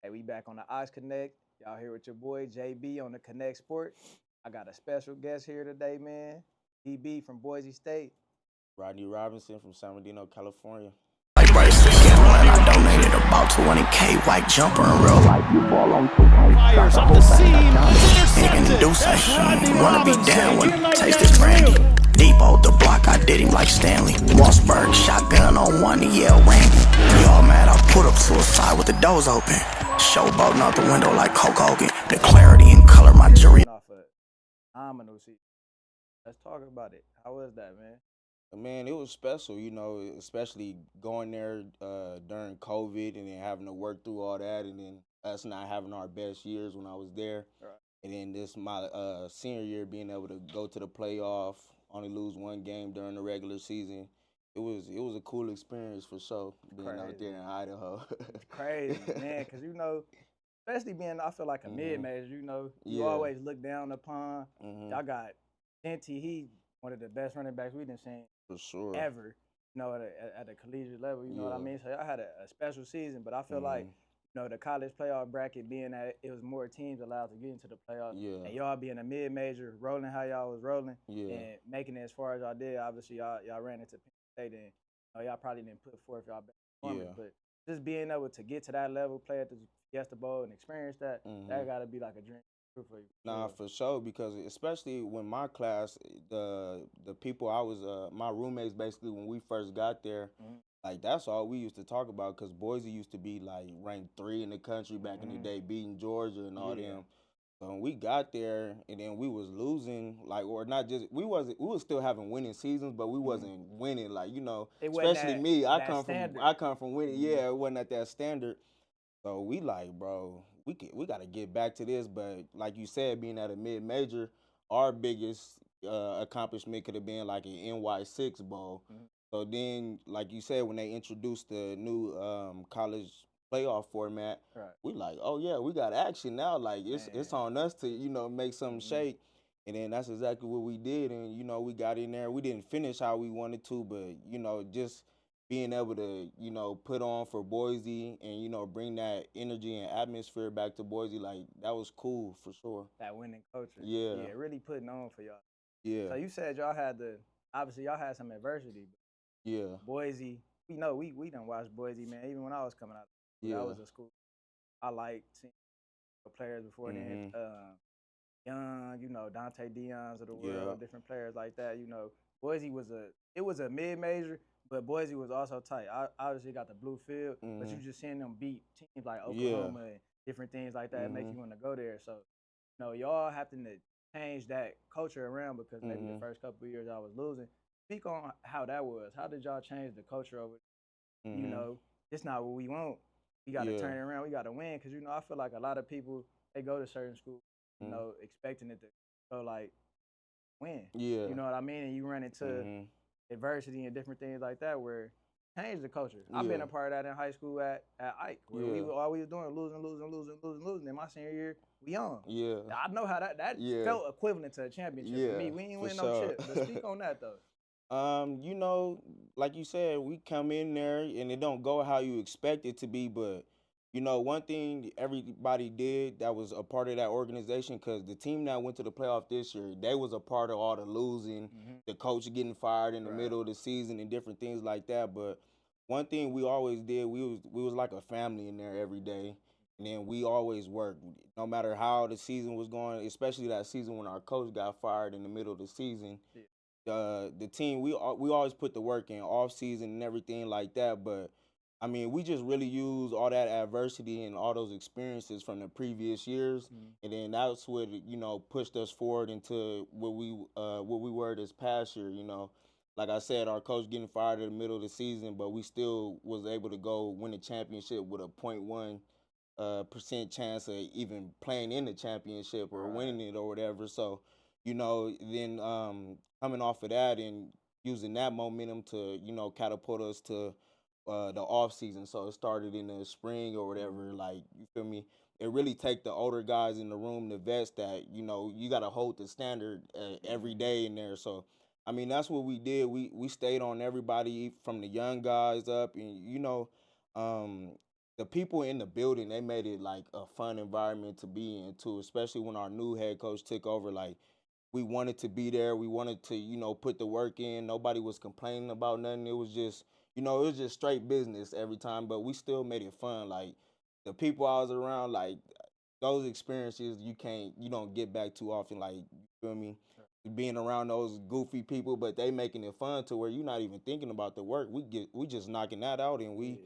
Hey, we back on the TheAuxConnect. Y'all here with your boy JB on the Connect Sport. I got a special guest here today, man. DB from Boise State. Rodney Robinson from San Bernardino, California. Like brace for gambling, I donated about 20K white jumper in real life. You fall on 2K. Fires up the seam, Intercepted. intercepted. Wanna be down when Like taste that this brandy. field. Deep out the block, I did him like Stanley. Mossberg, shotgun on one, he yelled Randy. Y'all mad, I put up suicide with the doors open. Showboating out the window like Hulk Hogan. The clarity and color, my jury. Off a phenomenal season. Let's talk about it. How was that, man? Man, it was special, especially going there during COVID and then having to work through all that, and then us not having our best years when I was there. Right. And then this my senior year, being able to go to the playoff, only lose one game during the regular season. It was a cool experience for sure, being out there in Idaho. It's crazy, man, because especially being, I feel like a mid-major, you always look down upon. Y'all got Genty, he one of the best running backs we've seen For sure. ever, at the collegiate level, you know what I mean? So I had a special season, but I feel like, the college playoff bracket being that it was more teams allowed to get into the playoffs, and y'all being a mid-major, rolling how y'all was rolling, and making it as far as y'all did. Obviously, y'all ran into Penn State, and y'all probably didn't put forth y'all best performance, but just being able to get to that level, play at the Fiesta Bowl, and experience that, that got to be like a dream for you. Nah, for sure, because especially when my class, the people I was, my roommates basically when we first got there, like that's all we used to talk about, because Boise used to be like ranked 3 in the country back in the day, beating Georgia and all them. So when we got there and then we was losing, like, or not just, we was still having winning seasons, but we wasn't winning, like, especially me. I come from winning. Yeah, it wasn't at that standard. So we like, bro, we got to get back to this. But like you said, being at a mid-major, our biggest accomplishment could have been like an NY6 bowl. So then, like you said, when they introduced the new college playoff format, we like, oh yeah, we got action now. Like it's on us to make something shake. And then that's exactly what we did. And we got in there. We didn't finish how we wanted to, but just being able to, put on for Boise and, bring that energy and atmosphere back to Boise, like, that was cool for sure. That winning culture. Yeah. Yeah, really putting on for y'all. Yeah. So you said obviously y'all had some adversity. Yeah. Boise, we done watched Boise, man, even when I was coming out. I was in school. I liked seeing players before then. Young, Dante Dion's of the world, different players like that. Boise was a mid-major, but Boise was also tight. I obviously got the blue field, but you just seeing them beat teams like Oklahoma and different things like that make you want to go there. So, y'all having to change that culture around, because maybe the first couple of years I was losing. Speak on how that was. How did y'all change the culture over? It's not what we want. We got to turn it around. We got to win, because I feel like a lot of people, they go to certain schools, expecting it to go like win. Yeah. You know what I mean? And you run into adversity and different things like that where change the culture. I've been a part of that in high school at Ike, where all we were doing losing. In my senior year, we young. Yeah. I know how that felt equivalent to a championship for me. We ain't win no chip. But speak on that though. Like you said, we come in there and it don't go how you expect it to be, but one thing everybody did that was a part of that organization, because the team that went to the playoff this year, they was a part of all the losing, the coach getting fired in the middle of the season and different things like that. But one thing we always did, we was like a family in there every day, and then we always worked. No matter how the season was going, especially that season when our coach got fired in the middle of the season, the team, we always put the work in off season and everything like that. But I mean, we just really use all that adversity and all those experiences from the previous years, and then that's what pushed us forward into what we were this past year. Like I said, our coach getting fired in the middle of the season, but we still was able to go win the championship with a 0.1% chance of even playing in the championship or winning it or whatever. So, then coming off of that and using that momentum to catapult us to the off season. So it started in the spring or whatever. Like, you feel me? It really take the older guys in the room, the vets, that you got to hold the standard every day in there. So I mean, that's what we did. We stayed on everybody from the young guys up, and um, the people in the building, they made it like a fun environment to be in too, especially when our new head coach took over. Like, we wanted to be there. We wanted to, put the work in. Nobody was complaining about nothing. It was just, it was just straight business every time, but we still made it fun. Like, the people I was around, like, those experiences you don't get back too often. Like, you feel me? Being around those goofy people, but they making it fun to where you're not even thinking about the work. We just knocking that out, and we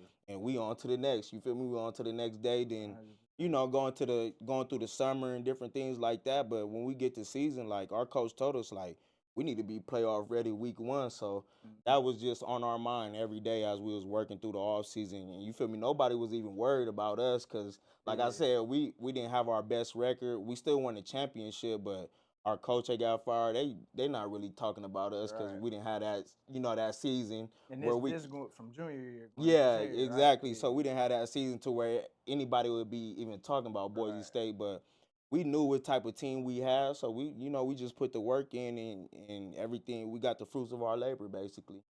on to the next. You feel me? We on to the next day. Then going through the summer and different things like that. But when we get to season, like, our coach told us, like, we need to be playoff ready week 1. So that was just on our mind every day as we was working through the off season. And you feel me? Nobody was even worried about us because, like I said, we didn't have our best record. We still won the championship, but our coach that got fired, they not really talking about us because we didn't have that, that season. And where this going from junior year. Yeah, junior, exactly. Right? So we didn't have that season to where anybody would be even talking about Boise State, but we knew what type of team we had. So we just put the work in and everything. We got the fruits of our labor, basically.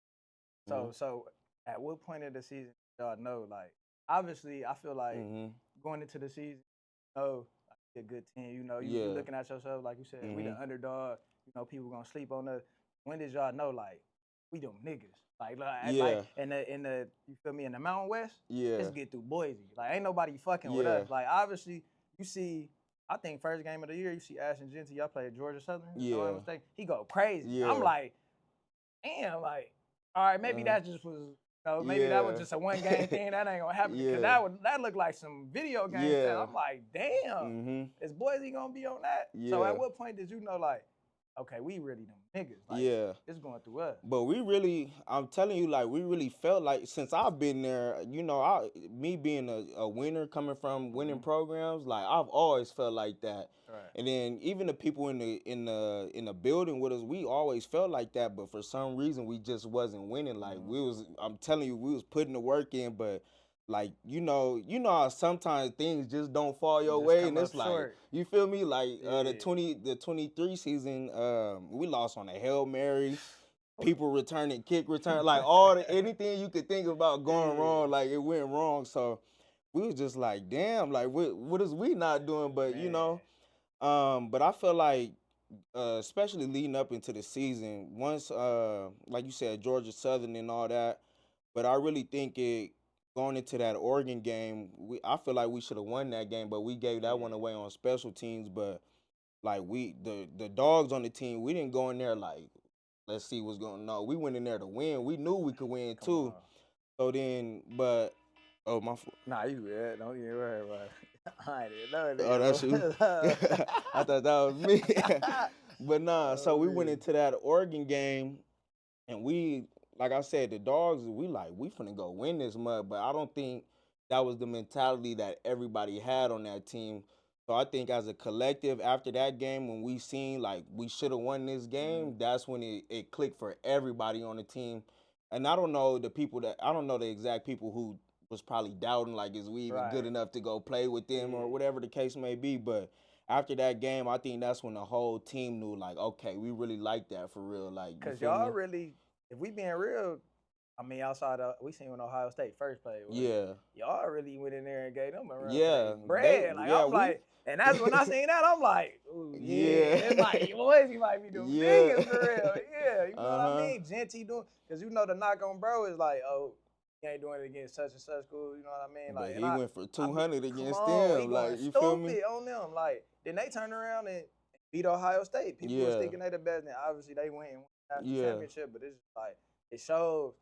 So at what point of the season y'all know, like, obviously I feel like going into the season, a good team, you looking at yourself, like you said, we the underdog, people gonna sleep on us. When did y'all know, like, we them niggas? Like in the you feel me, in the Mountain West, let's get through Boise. Like, ain't nobody fucking with us. Like, obviously, you see, I think first game of the year, you see Ashton Genty, y'all played Georgia Southern, if I'm not mistaken. He go crazy. I'm like, damn, like, all right, maybe that just was, maybe that was just a one-game thing. That ain't gonna happen because that looked like some video game stuff. I'm like, damn, is Boise gonna be on that? So at what point did you know, like, okay, we really them niggas? Like, it's going through us. But I'm telling you, like, we really felt like, since I've been there, me being a winner, coming from winning programs, like, I've always felt like that. Right. And then even the people in the building with us, we always felt like that. But for some reason, we just wasn't winning. Like, I'm telling you, we was putting the work in, but, like, how sometimes things just don't fall your way, and it's like short. You feel me? Like the 23 season, we lost on a Hail Mary, people returning kick return, like anything you could think about going wrong, like it went wrong. So we was just like, damn, like what is we not doing? But but I feel like especially leading up into the season, once like you said, Georgia Southern and all that, but I really think going into that Oregon game, I feel like we should have won that game, but we gave that one away on special teams. But like the dogs on the team, we didn't go in there like, let's see what's going on. No, we went in there to win. We knew we could win too. So then, but my fault. Nah, you good. Don't get worried about it. I didn't know that. Oh, that's you. I thought that was me. But nah, so we went into that Oregon game, and we, like I said, the dogs, we finna go win this mug, but I don't think that was the mentality that everybody had on that team. So I think as a collective, after that game, when we seen like we should have won this game, that's when it clicked for everybody on the team. And I don't know the exact people who was probably doubting, like, is we even good enough to go play with them or whatever the case may be. But after that game, I think that's when the whole team knew, like, okay, we really like that for real. Like, because y'all really, if we being real, I mean, outside of, we seen when Ohio State first played. Y'all really went in there and gave them a run. Bread. And that's when I seen that, I'm like, ooh, it's like, boys, he might be doing niggas for real. Yeah, you know what I mean? Genty doing, because the knock on bro is like, oh, he ain't doing it against such and such school, you know what I mean? Like, but he went for 200 against them. Like, you feel me? On them. Like, then they turned around and beat Ohio State. People was thinking they the best, and obviously they went and won the championship, but it's just like, it shows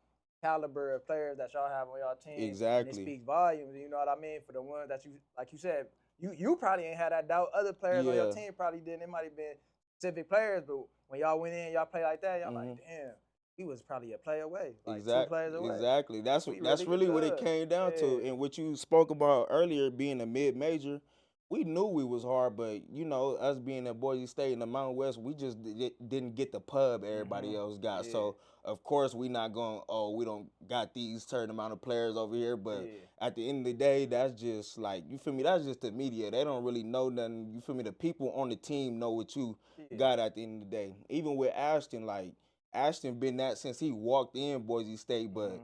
caliber of players that y'all have on y'all team. Exactly. And it speaks volumes, you know what I mean? For the ones that you, like you said, you probably ain't had that doubt. Other players on your team probably didn't. It might have been specific players, but when y'all went in, y'all play like that, y'all like, damn, he was probably a play away. Like 2 players away. Exactly. That's really what it came down to. And what you spoke about earlier, being a mid-major, we knew we was hard, but, us being at Boise State in the Mountain West, we just didn't get the pub everybody else got. So, of course, we not going, we don't got these certain amount of players over here. But at the end of the day, that's just like, you feel me, that's just the media. They don't really know nothing. You feel me, the people on the team know what you got at the end of the day. Even with Ashton, like, Ashton been that since he walked in Boise State, but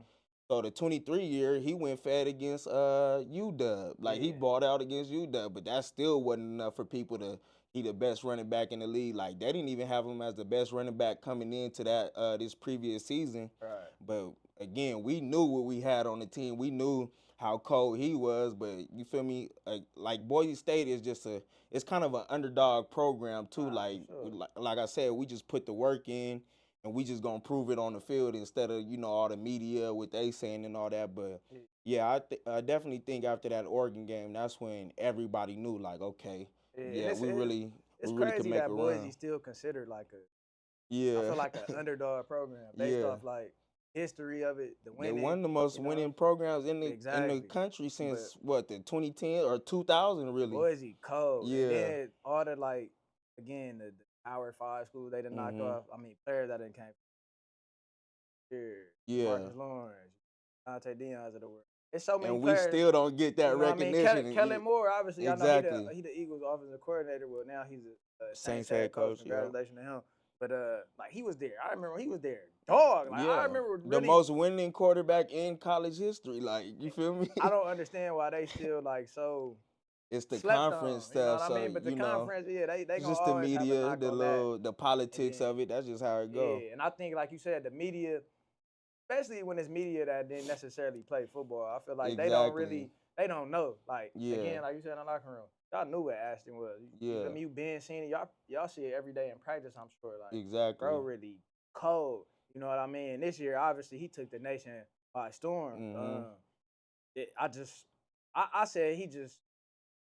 So the 23 year, he went fed against UW. Like he balled out against UW, but that still wasn't enough for people to he the best running back in the league. Like they didn't even have him as the best running back coming into that this previous season. Right. But again, we knew what we had on the team. We knew how cold he was, but you feel me? Like Boise State is just it's kind of an underdog program too. Like I said, we just put the work in. And we just gonna prove it on the field instead of all the media what they saying and all that. But yeah, I definitely think after that Oregon game, that's when everybody knew like, okay, we really can make that a Boise run. still considered like I Yeah, feel like an underdog program based off like history of it, the winning. They won the most winning programs in the country since the 2010 or 2000 really. Boise cold. Yeah, and then all the again the Power 5 schools they done knocked off. I mean, players that didn't came here. Yeah. Marcus Lawrence, Dante Dion's of the world. It's so many and players. we still don't get that recognition. I mean, Kellen Moore, obviously, exactly. I know he the Eagles offensive coordinator. Well, now he's a Saints head coach. Congratulations to him. But like he was there. I remember when he was there. Dog. Like I remember really, the most winning quarterback in college history. Like you feel me? I don't understand why they still like so. It's the conference stuff. You know what so I mean? But the conference, they just the media, the politics of it. That's just how it goes. Yeah, and I think like you said, the media, especially when it's media that didn't necessarily play football, I feel like they don't know. Like again, like you said in the locker room, y'all knew what Ashton was. Yeah. I mean, you been seeing it. Y'all see it every day in practice, I'm sure. Like exactly. Bro really cold. You know what I mean? This year, obviously, he took the nation by storm. Mm-hmm. I said he just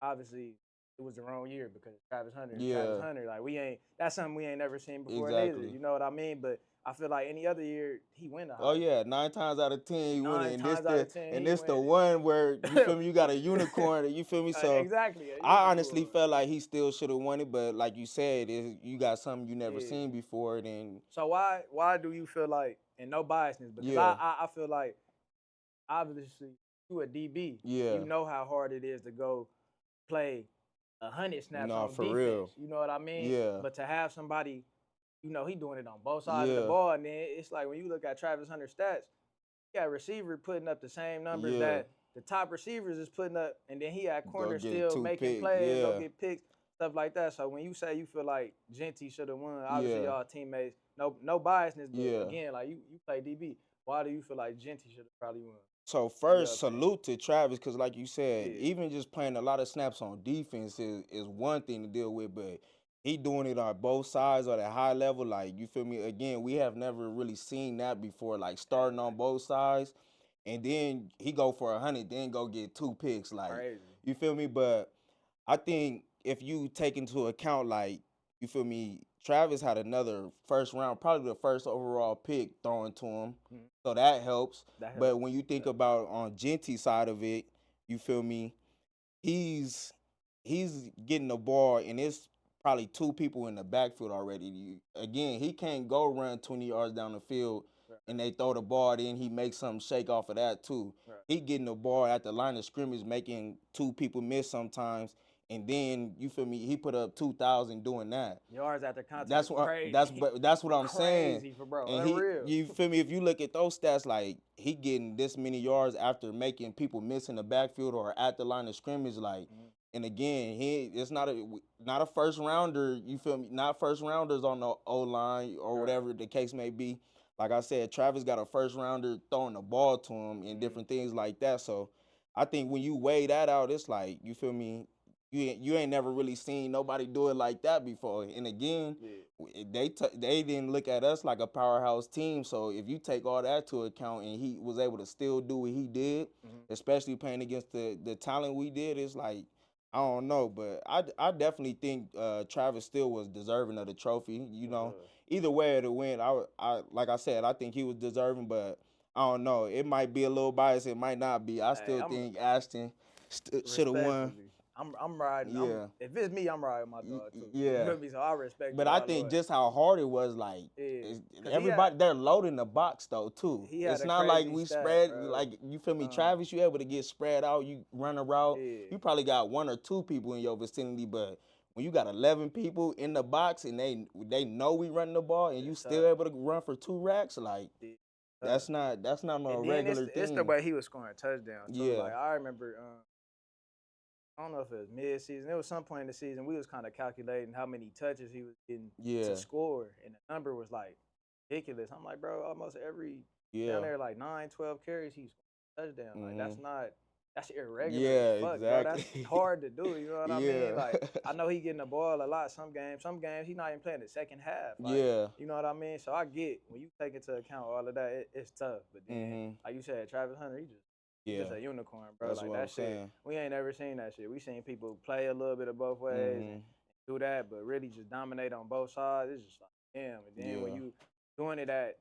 obviously it was the wrong year because Travis Hunter. Yeah. Travis Hunter, like that's something we ain't never seen before exactly. neither. You know what I mean? But I feel like any other year he win. Oh yeah, 9 times out of 10 he win. And this the win. one where you feel me, you got a unicorn. You feel me? So exactly. I honestly felt like he still should have won it, but like you said, you got something you never seen before. Then so why do you feel like, and no biasness, because I feel like obviously you a DB. Yeah. You know how hard it is to go play 100 snaps on for defense. real. You know what I mean? Yeah. But to have somebody, he doing it on both sides of the ball, and then it's like when you look at Travis Hunter's stats, he got a receiver putting up the same numbers that the top receivers is putting up, and then he had corners still making plays, go get picks, stuff like that. So when you say you feel like Genty should have won, obviously y'all teammates, no biasness, but again, like you play DB. Why do you feel like Genty should have probably won? So first, salute to Travis, because like you said, even just playing a lot of snaps on defense is one thing to deal with, but he doing it on both sides or at high level. Like, you feel me? Again, we have never really seen that before, like starting on both sides, and then he go for 100, then go get 2 picks. Like, crazy. You feel me? But I think if you take into account, like, you feel me, Travis had another first round, probably the first overall pick thrown to him. Mm-hmm. So that helps. But when you think about on Genty's side of it, you feel me, he's getting the ball, and it's probably 2 people in the backfield already. Again, he can't go run 20 yards down the field and they throw the ball, then he makes something shake off of that too. Right. He getting the ball at the line of scrimmage, making 2 people miss sometimes. And then, you feel me, he put up 2,000 doing that. Yards after contact. That's what I'm saying. Crazy for bro. And unreal. You feel me? If you look at those stats, like, he getting this many yards after making people miss in the backfield or at the line of scrimmage, like, and again, it's not a first rounder, you feel me? Not first rounders on the O-line or whatever the case may be. Like I said, Travis got a first rounder throwing the ball to him and different things like that. So I think when you weigh that out, it's like, you feel me? You ain't never really seen nobody do it like that before. And again, they didn't look at us like a powerhouse team. So if you take all that to account and he was able to still do what he did, especially playing against the talent we did, it's like, I don't know. But I definitely think Travis still was deserving of the trophy. You know, either way to win, I like I said, I think he was deserving. But I don't know. It might be a little biased. It might not be. I still think Ashton should have won. I'm riding. Yeah. If it's me, I'm riding my dog too. Yeah. You feel me? So I respect. But I think just how hard it was, like everybody they're loading the box though too. It's not like we spread like, you feel me, Travis. You able to get spread out. You run a route. You probably got 1 or 2 people in your vicinity, but when you got 11 people in the box and they know we running the ball and you still able to run for 2 racks, like That's not no regular thing. It's the way he was scoring touchdowns. Too. Yeah. Like I remember, I don't know if it was mid-season. It was some point in the season we was kind of calculating how many touches he was getting to score, and the number was like ridiculous. I'm like, bro, almost every down there like 9, 12 carries, he's touchdown. Like that's irregular. Yeah, fuck, exactly. Bro. That's hard to do. You know what I mean? Like I know he getting the ball a lot. Some games he's not even playing the second half. Like, you know what I mean? So I get when you take into account all of that, it's tough. But then, like you said, Travis Hunter, he's just a unicorn, bro. That's like what that I'm shit, saying. we ain't never seen that shit. We seen people play a little bit of both ways and do that, but really just dominate on both sides. It's just like damn. And then when you doing it I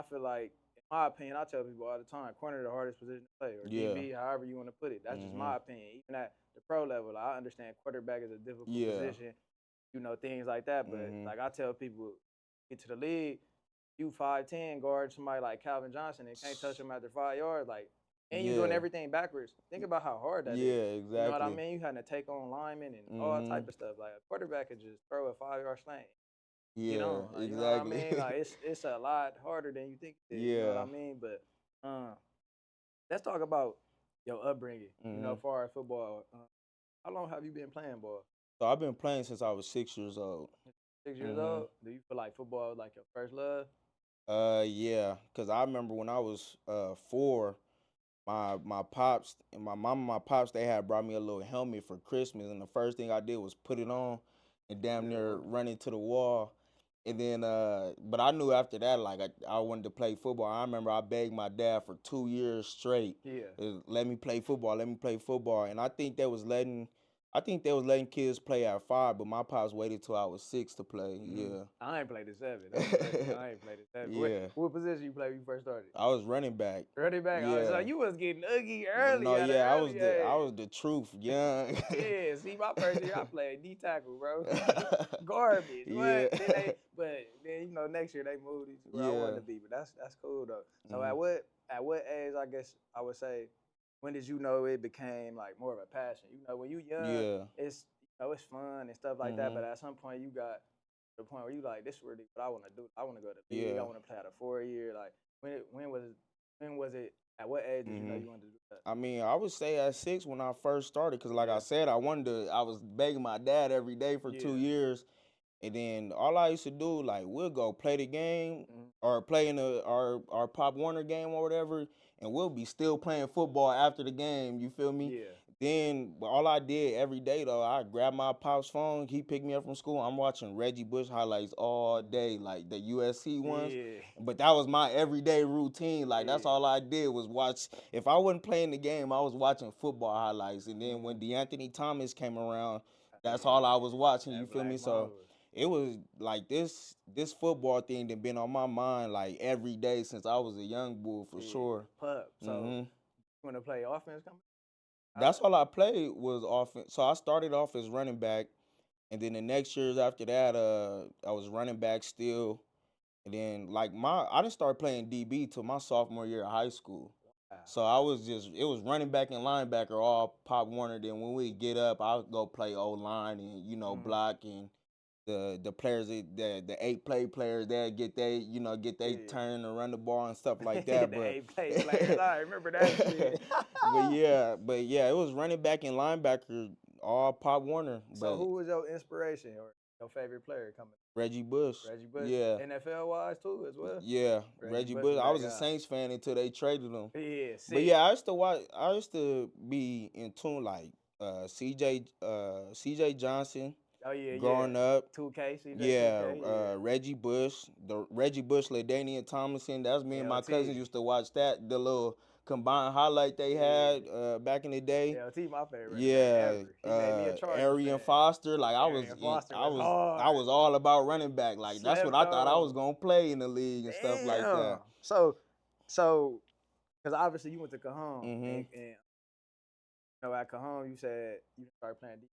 feel like, in my opinion, I tell people all the time, corner the hardest position to play, or DB, however you want to put it. That's just my opinion. Even at the pro level, I understand quarterback is a difficult position, you know, things like that. But like I tell people, get to the league, you 5'10", guard somebody like Calvin Johnson and can't touch him after 5 yards, like. And you doing everything backwards. Think about how hard that is. Yeah, exactly. You know what I mean? You having to take on linemen and all type of stuff. Like a quarterback could just throw a 5-yard slant. Yeah, you know, like, exactly. You know what I mean? Like it's a lot harder than you think it is. You know what I mean? But let's talk about your upbringing. You know, as far as football. How long have you been playing ball? So I've been playing since I was 6 years old. 6 years old? Do you feel like football is like your first love? Yeah, because I remember when I was 4. My pops and my mom and my pops, they had brought me a little helmet for Christmas, and the first thing I did was put it on and damn near run into the wall. And then, but I knew after that, like I wanted to play football. I remember I begged my dad for 2 years straight. Let me play football. Let me play football. And I think they was letting kids play at 5, but my pops waited till I was 6 to play. Yeah. I ain't played at 7. I ain't played at 7. Yeah. What position you played when you first started? I was running back. Running back? Yeah. So you was getting ugly early. No, yeah, I was the truth, young. Yeah, see, my first year I played D tackle, bro. Garbage. Yeah. But then, you know, next year they moved it to where I wanted to be. But that's cool though. So at what age, I guess I would say, when did you know it became like more of a passion? You know, when you young, it's it's fun and stuff like that. But at some point, you got to the point where you like, this is really what I want to do. I want to go to the league. I want to play at a 4-year. Like when was it? At what age did you know you wanted to do that? I mean, I would say at 6 when I first started, because like I said, I was begging my dad every day for 2 years. And then all I used to do, like, we'll go play the game or play in our Pop Warner game or whatever, and we'll be still playing football after the game, you feel me? Yeah. Then all I did every day, though, I grabbed my pop's phone, he picked me up from school, I'm watching Reggie Bush highlights all day, like the USC ones. Yeah. But that was my everyday routine. Like, that's all I did was watch. If I wasn't playing the game, I was watching football highlights. And then when DeAnthony Thomas came around, that's all I was watching, you feel me? So it was like this football thing that been on my mind like every day since I was a young bull for sure. Pup. So you want to play offense coming? That's all I played was offense. So I started off as running back, and then the next years after that, I was running back still. And then like I didn't start playing DB till my sophomore year of high school. Wow. So it was running back and linebacker all Pop Warner. Then when we get up, I would go play O-line and block and the players, the 8-play players, they get they turn and run the ball and stuff like that. The 8-play players, I remember that shit. but yeah, it was running back and linebacker, all Pop Warner. So who was your inspiration or your favorite player coming? Reggie Bush. Reggie Bush. Yeah. NFL wise too as well. Yeah, Reggie Bush. I was a Saints fan until they traded him. Yeah. But yeah, I used to be in tune like CJ Johnson. Oh yeah, growing up. 2K, CJ. Yeah, 2K, Reggie Bush, LaDainian Tomlinson. That's me and my cousins used to watch that, the little combined highlight they had back in the day. LT, my favorite. Yeah, Arian Foster. Like I was all about running back. Like that's what I thought I was gonna play in the league and stuff like that. So, because obviously you went to Cajon, and at Cajon you said you started playing defense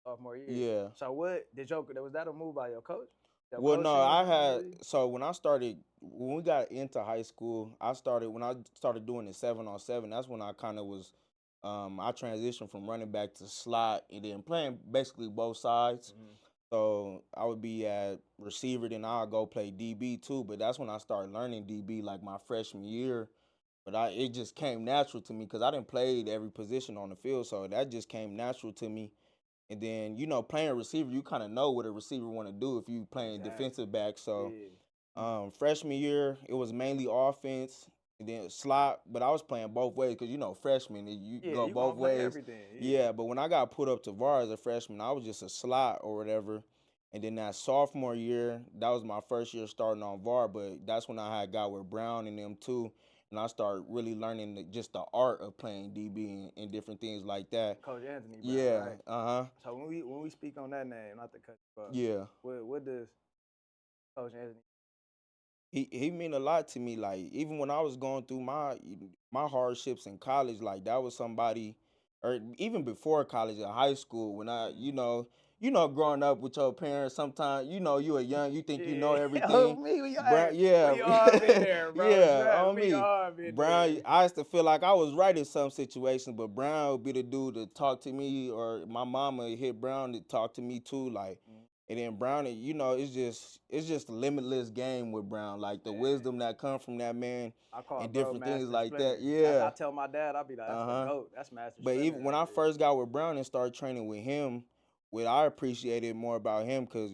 sophomore year. Yeah. So what did was that a move by your coach? Well, no, so when we got into high school, when I started doing the 7-on-7, that's when I kind of was, I transitioned from running back to slot and then playing basically both sides. So I would be at receiver, then I'll go play DB too. But that's when I started learning DB, like my freshman year. But it just came natural to me because I didn't play every position on the field, so that just came natural to me. And then, playing receiver, you kind of know what a receiver want to do if you playing defensive back. So freshman year, it was mainly offense and then slot, but I was playing both ways because, freshman, you go both ways. Everything. Yeah, but when I got put up to VAR as a freshman, I was just a slot or whatever. And then that sophomore year, that was my first year starting on VAR, but that's when I had got with Brown and them too. And I started really learning just the art of playing DB and different things like that. Coach Anthony Brown, yeah, right? So when we speak on that name, not to cut you off, yeah, what does Coach Anthony? He mean a lot to me. Like even when I was going through my hardships in college, like that was somebody, or even before college in high school when I growing up with your parents, sometimes you are young, you think you know everything. We yeah, all been there, bro. yeah, on we me. all been Brown, there. I used to feel like I was right in some situations, but Brown would be the dude to talk to me, or my mama hit Brown to talk to me too, like. And then Brown, it's just a limitless game with Brown, like the wisdom that comes from that man and different things like that. Yeah, I tell my dad, I'll be like, that's the GOAT. That's Master But Splinter. even when I first got with Brown and started training with him, what I appreciated more about him, because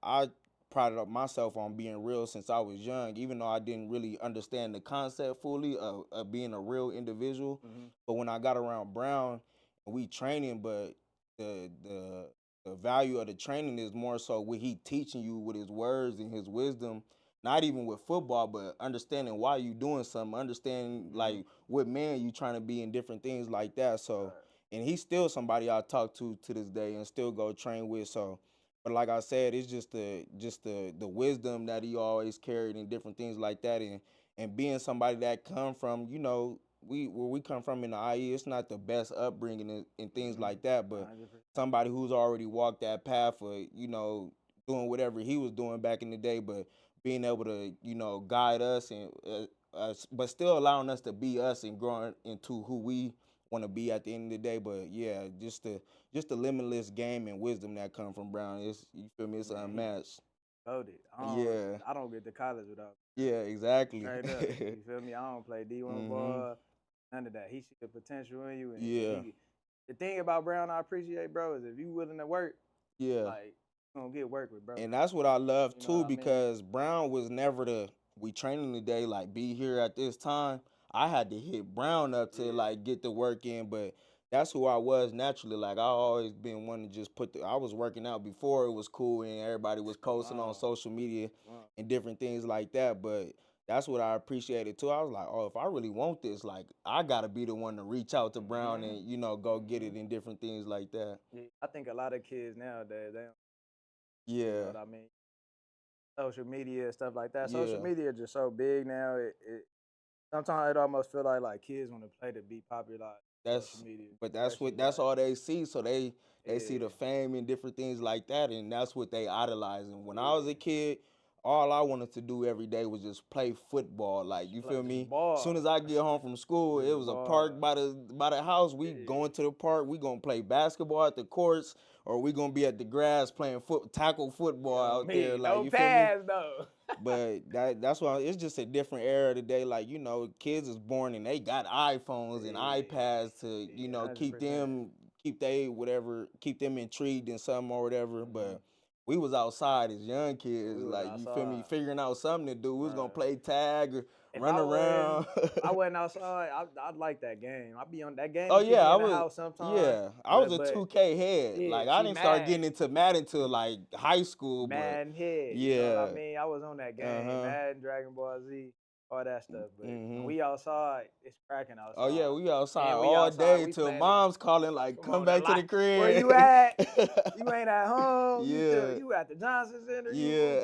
I prided myself on being real since I was young, even though I didn't really understand the concept fully of being a real individual. But when I got around Brown, we training, but the value of the training is more so what he teaching you with his words and his wisdom, not even with football, but understanding why you doing something, understanding like what man you trying to be and different things like that. So, and he's still somebody I talk to this day and still go train with. So, but like I said, it's just the wisdom that he always carried and different things like that, and being somebody that come from where we come from in the IE, it's not the best upbringing and things like that, but 100%. somebody who's already walked that path of, doing whatever he was doing back in the day, but being able to, guide us and but still allowing us to be us and growing into who we want to be at the end of the day. But yeah, just the limitless game and wisdom that come from Brown, you feel me? It's unmatched. Loaded. I don't get to college without. Yeah, exactly. Straight up. You feel me? I don't play D1 ball. None of that. He see the potential in you. And the thing about Brown I appreciate, bro, is if you willing to work, like, you gonna get work with bro. And that's what I love too, because Brown was never we training today, like be here at this time. I had to hit Brown up to like get the work in, but that's who I was naturally. Like I always been one to just I was working out before it was cool and everybody was posting on social media and different things like that, but that's what I appreciated too. I was like, oh, if I really want this, like I gotta be the one to reach out to Brown and go get it and different things like that. I think a lot of kids nowadays, they don't, you know what I mean, social media and stuff like that. Social media is just so big now. Sometimes it almost feel like kids want to play to be popular. That's all they see. So they see the fame and different things like that, and that's what they idolize. And when I was a kid, all I wanted to do every day was just play football. Like, you feel me? As soon as I get home from school, it was a park by the house. We going to the park. We gonna play basketball at the courts, or we gonna be at the grass playing tackle football out there. Like, no you pass, feel me? though. But that's why it's just a different era today. Like, kids is born and they got iPhones and iPads to, keep 100%. keep them intrigued in something or whatever. But we was outside as young kids, like, you feel me, figuring out something to do. We was gonna play tag or run around. I wasn't outside. I'd like that game. I'd be on that game. Oh yeah, I was. House sometimes. Yeah, I was a 2K head. Like I didn't start getting into Madden till like high school. Madden head. Yeah, you know what I mean, I was on that game. Madden, Dragon Ball Z, all that stuff. But when we outside, it's cracking outside. Oh yeah, we outside all day till mom's calling like, come back to the crib. Where you at? You ain't at home. Yeah, you at the Johnson Center. Yeah,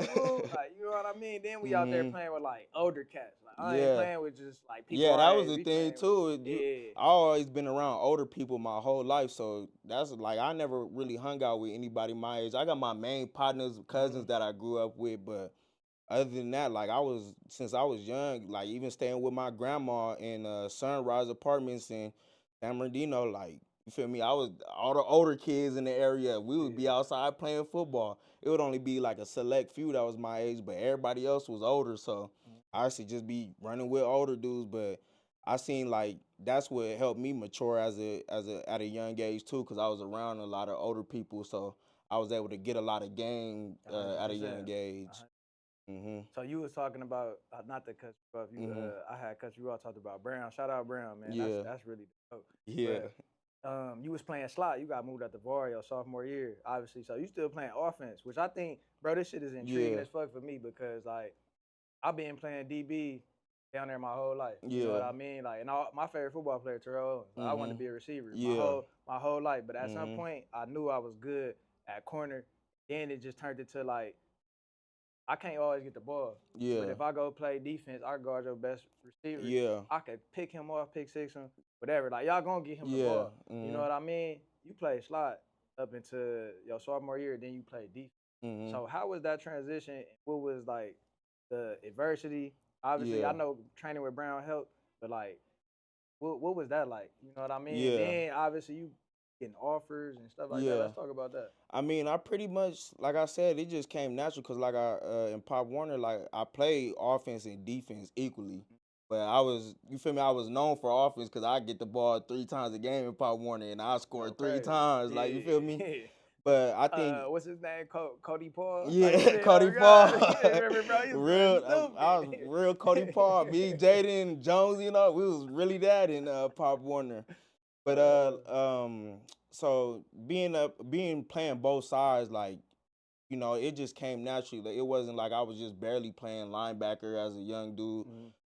like, you know what I mean. Then we out there playing with like older cats. I ain't playing with just like people. Yeah, that was the thing too. I always been around older people my whole life, so that's like I never really hung out with anybody my age. I got my main partners, cousins that I grew up with, but other than that, like since I was young, like even staying with my grandma in Sunrise Apartments in San Bernardino, like You feel me? I was all the older kids in the area. We would be outside playing football. It would only be like a select few that was my age, but everybody else was older. So I used to just be running with older dudes. But I seen like that's what helped me mature as a at a young age too, because I was around a lot of older people. So I was able to get a lot of game at a young age. So you was talking about not to cut you off. I had cut you off. Talked about Brown. Shout out Brown, man. Yeah. That's really dope. Yeah. But, you was playing slot. You got moved out to VAR your sophomore year, obviously. So you still playing offense, which I think, bro, this shit is intriguing as fuck for me because like I've been playing DB down there my whole life. You know what I mean? Like, and my favorite football player, Terrell Owens. I wanted to be a receiver my whole life. But at some point, I knew I was good at corner. Then it just turned into like, I can't always get the ball. Yeah. But if I go play defense, I guard your best receiver. Yeah. I could pick him off, pick six him, whatever. Like, y'all gonna get him the ball. You know what I mean? You play slot up into your sophomore year, then you play defense. So how was that transition? What was like the adversity? Obviously, I know training with Brown helped, but like, what was that like? You know what I mean? Yeah. Then obviously you getting offers and stuff like that. Let's talk about that. I mean, I pretty much, like I said, it just came natural because, like, in Pop Warner, like, I played offense and defense equally. But I was, you feel me, I was known for offense because I get the ball 3 times a game in Pop Warner, and I scored 3 times. Like, you feel me? But I think what's his name? Cody Paul. Yeah, like, Cody Paul. Remember, bro? I was real Cody Paul. Me, Jayden, Jones, you know, we was really that in Pop Warner. But so being playing both sides, like, you know, it just came naturally. Like, it wasn't like I was just barely playing linebacker as a young dude.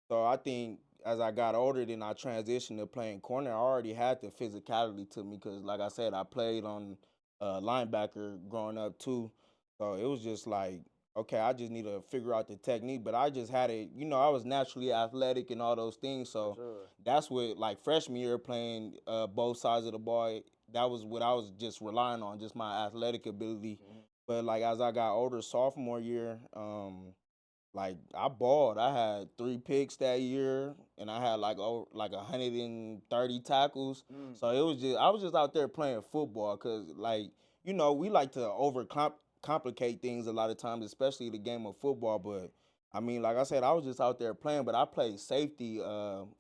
So I think as I got older, then I transitioned to playing corner. I already had the physicality to me because, like I said, I played on linebacker growing up too. So it was just like, okay, I just need to figure out the technique. But I just had it, you know, I was naturally athletic and all those things. So that's what, like, freshman year playing both sides of the ball, that was what I was just relying on, just my athletic ability. But, like, as I got older, sophomore year, like, I balled. I had 3 picks that year, and I had like 130 tackles. So it was just, I was just out there playing football because, like, you know, we like to complicate things a lot of times, especially the game of football. But I mean, like I said, I was just out there playing, but I played safety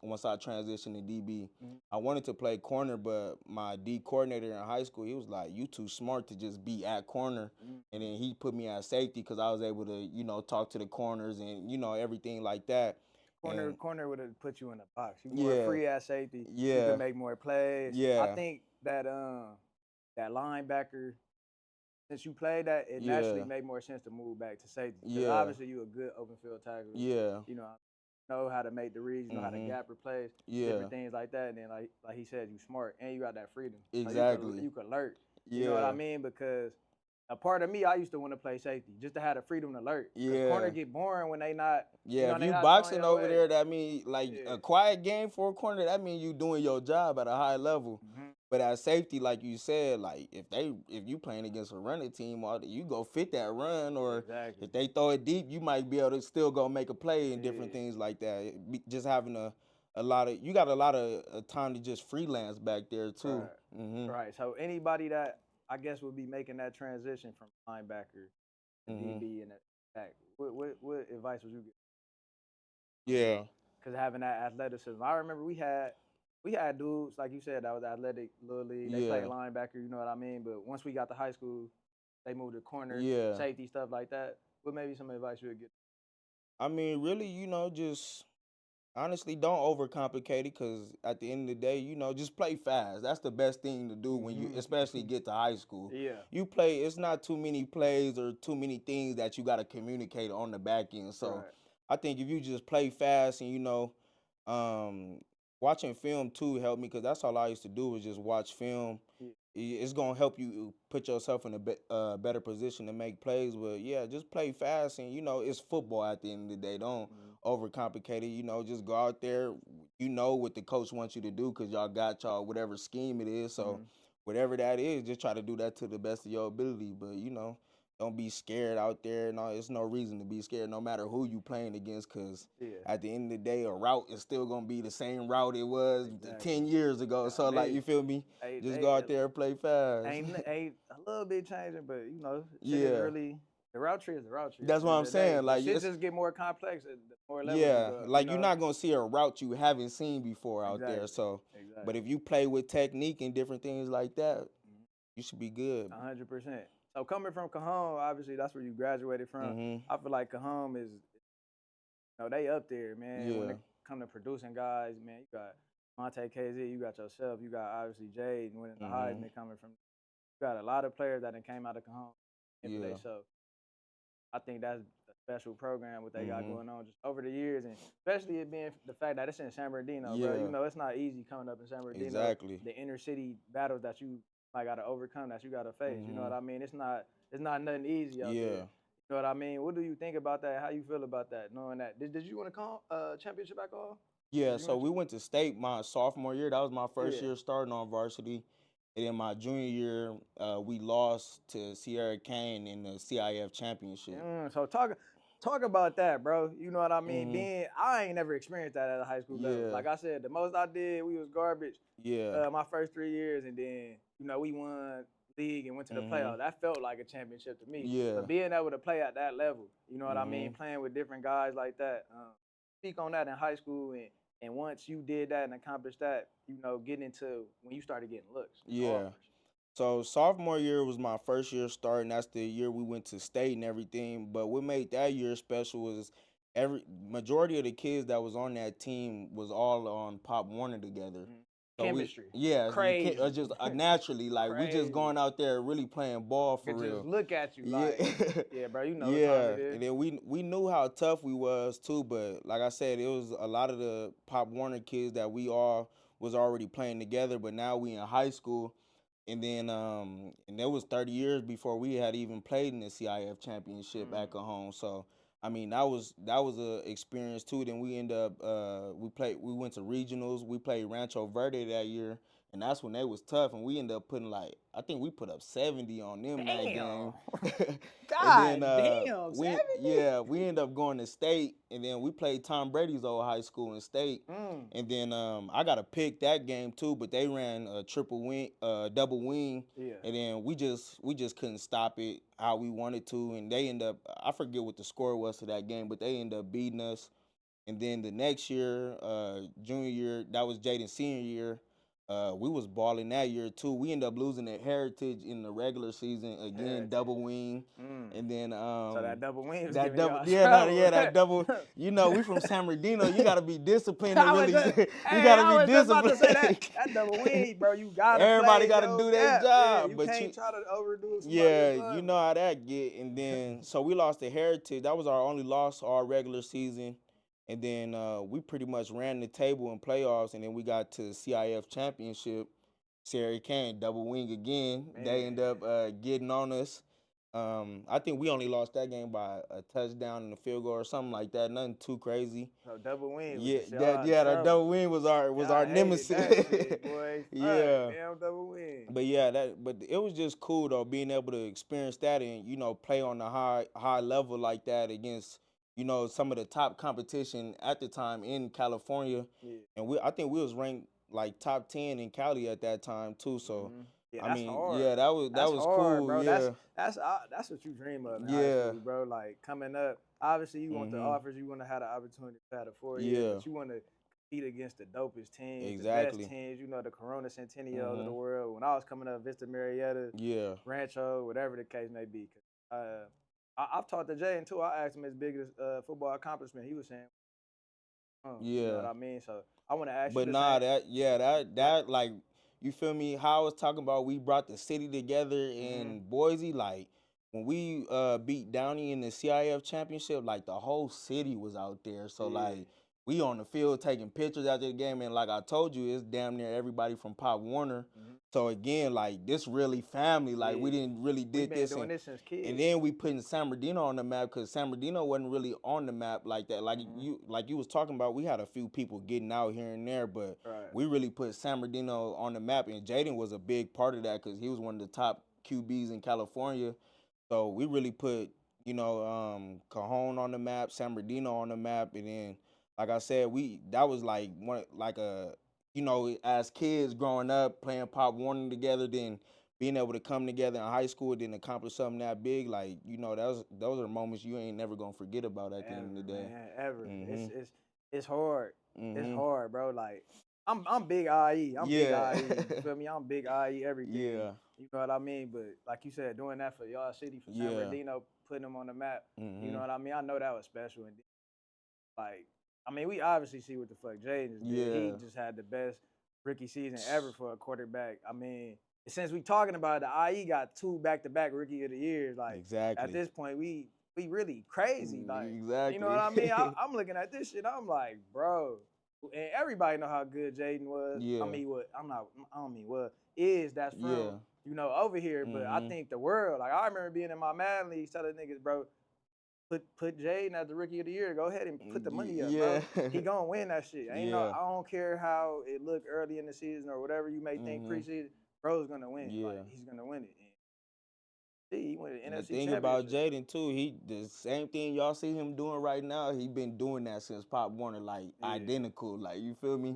once I transitioned to DB. I wanted to play corner, but my D coordinator in high school, he was like, you too smart to just be at corner. And then he put me at safety because I was able to, you know, talk to the corners and, you know, everything like that. Corner would have put you in a box. You were free at safety. You could make more plays. I think that that linebacker, since you played that, it naturally made more sense to move back to safety. Because obviously you a good open field tackler. You know how to make the reads, you know how to gap replace, different things like that. And then like he said, you smart and you got that freedom. Exactly. So you could alert. You know what I mean? Because a part of me, I used to want to play safety just to have the freedom to alert. Because corner get boring when they not. Yeah, if you boxing over there, that means like a quiet game for a corner, that means you doing your job at a high level. But at safety, like you said, like if you playing against a running team, you go fit that run, or if they throw it deep, you might be able to still go make a play and different things like that. Just having a lot of, you got a lot of time to just freelance back there too. Right. So anybody that I guess would be making that transition from linebacker to DB and back, what advice would you give? Yeah. Because having that athleticism, I remember we had dudes, like you said, that was athletic, little league. They played linebacker, you know what I mean? But once we got to high school, they moved to corner, safety, stuff like that. What maybe some advice you would get? I mean, really, you know, just honestly, don't overcomplicate it because at the end of the day, you know, just play fast. That's the best thing to do when you especially get to high school. You play, it's not too many plays or too many things that you got to communicate on the back end. So I think if you just play fast and, you know, watching film too helped me because that's all I used to do was just watch film. It's going to help you put yourself in a better position to make plays. But, yeah, just play fast. And, you know, it's football at the end of the day. Don't overcomplicate it. You know, just go out there. You know what the coach wants you to do because y'all got y'all whatever scheme it is. So whatever that is, just try to do that to the best of your ability. But, you know, don't be scared out there. No, there's no reason to be scared no matter who you playing against, because at the end of the day, a route is still going to be the same route it was 10 years ago. So, like, you feel me? Just go out there and play fast. Ain't a little bit changing, but, you know, shit is really – the route tree is the route tree. That's what I'm saying. Like, shit just get more complex the more levels like, you're not going to see a route you haven't seen before out there. So, but if you play with technique and different things like that, you should be good. 100%. So coming from Cajon, obviously that's where you graduated from. I feel like Cajon is, you know, they up there, man. When it come to producing guys, man, you got Monte KZ, you got yourself, you got obviously Jayden winning the Heisman coming from. You got a lot of players that done came out of Cajon. So I think that's a special program what they got going on just over the years, and especially it being the fact that it's in San Bernardino, bro. You know, it's not easy coming up in San Bernardino. Exactly. The inner city battles that you might got to overcome, that you got to face. You know what I mean? It's not nothing easy out there. You know what I mean? What do you think about that? How you feel about that, knowing that? Did you win a championship at all? Yeah, so we went to state my sophomore year. That was my first year starting on varsity. And then my junior year, we lost to Sierra Kane in the CIF championship. So talk about that, bro. You know what I mean? I ain't never experienced that at a high school level. Like I said, the most I did, we was garbage. My first 3 years, and then, you know, we won league and went to the playoffs. That felt like a championship to me. But being able to play at that level, you know what I mean? Playing with different guys like that. Speak on that in high school, and once you did that and accomplished that, you know, getting into when you started getting looks. Offers. So sophomore year was my first year starting. That's the year we went to state and everything. But what made that year special was majority of the kids that was on that team was all on Pop Warner together. So chemistry. Crazy. Just naturally, like we just going out there really playing ball for real. Just look at you, like, bro, you know what time it is. And then we knew how tough we was too, but like I said, it was a lot of the Pop Warner kids that we all was already playing together, but now we in high school, and then and it was 30 years before we had even played in the CIF championship at Cajon. So I mean, that was a experience too. Then we end up we went to regionals. We played Rancho Verde that year, and that's when they was tough. And we ended up putting I think we put up 70 on them that game. God damn, 70? We ended up going to state, and then we played Tom Brady's old high school in state. And then I got to pick that game too, but they ran a double wing, and then we just couldn't stop it how we wanted to, and they end up, I forget what the score was to that game, but they ended up beating us. And then the next year, junior year, that was Jayden's senior year. We was balling that year too. We ended up losing at Heritage in the regular season again, double wing, and then so that double wing was that double, double. You know, we from San Bernardino. You gotta be disciplined. You gotta be disciplined. That double wing, bro. You gotta. Everybody gotta do their job, you but can't try to overdo it. You know how that get. And then so we lost to Heritage. That was our only loss all regular season. And then we pretty much ran the table in playoffs, and then we got to CIF championship. Sierra Kane, double wing again. Man. They end up getting on us. I think we only lost that game by a touchdown and a field goal or something like that. Nothing too crazy. So double wing. That double wing was our nemesis. That shit, boy. Damn double wing. But but it was just cool though, being able to experience that and, you know, play on the high level like that against, you know, some of the top competition at the time in California. And I think we was ranked like top 10 in Cali at that time too. So I mean, hard. that was hard, cool, bro. Yeah. That's what you dream of in high school, bro. Like coming up, obviously you want the offers, you want to have the opportunity to have the 4 years, but you want to compete against the dopest teams, the best teams, you know, the Corona Centennials of the world. When I was coming up, Vista Marietta, Rancho, whatever the case may be. I've talked to Jayden too. I asked him his biggest football accomplishment. He was saying, you know what I mean? So I want to ask you. But that like, you feel me? How I was talking about, we brought the city together in Boise. Like when we beat Downey in the CIF championship, like the whole city was out there. So like we on the field taking pictures after the game, and like I told you, it's damn near everybody from Pop Warner. So again, like this really family. Like we didn't really did this, doing this since kids. And then we putting San Bernardino on the map because San Bernardino wasn't really on the map like that. Like you was talking about, we had a few people getting out here and there, but we really put San Bernardino on the map. And Jayden was a big part of that because he was one of the top QBs in California. So we really put, Cajon on the map, San Bernardino on the map, and then, like I said, that was like as kids growing up playing Pop Warner together, then being able to come together in high school, then accomplish something that big, like those are moments you ain't never gonna forget about at the end of the day. Man, ever. Mm-hmm. It's hard. Mm-hmm. It's hard, bro. Like I'm big IE. I'm big IE. You feel me? I'm big IE everything. Yeah. You know what I mean? But like you said, doing that for y'all city, for San Bernardino, putting them on the map. You know what I mean? I know that was special. And like, I mean, we obviously see what the fuck Jayden just did. He just had the best rookie season ever for a quarterback. I mean, since we talking about it, the IE got 2 back-to-back rookie of the years. Like, at this point, we really crazy. Like, you know what I mean? I'm looking at this shit. I'm like, bro. And everybody know how good Jayden was. Yeah. I mean, that's from, over here. But I think the world, like, I remember being in my man league telling niggas, bro, put Jayden as the rookie of the year. Go ahead and put the money up, bro. He gonna win that shit. I don't care how it looked early in the season or whatever you may think preseason. Bro's gonna win. Yeah. Like, he's gonna win it. He won the NFC the thing championship. about Jayden too, the same thing y'all see him doing right now, he been doing that since Pop Warner, like identical, like, you feel me?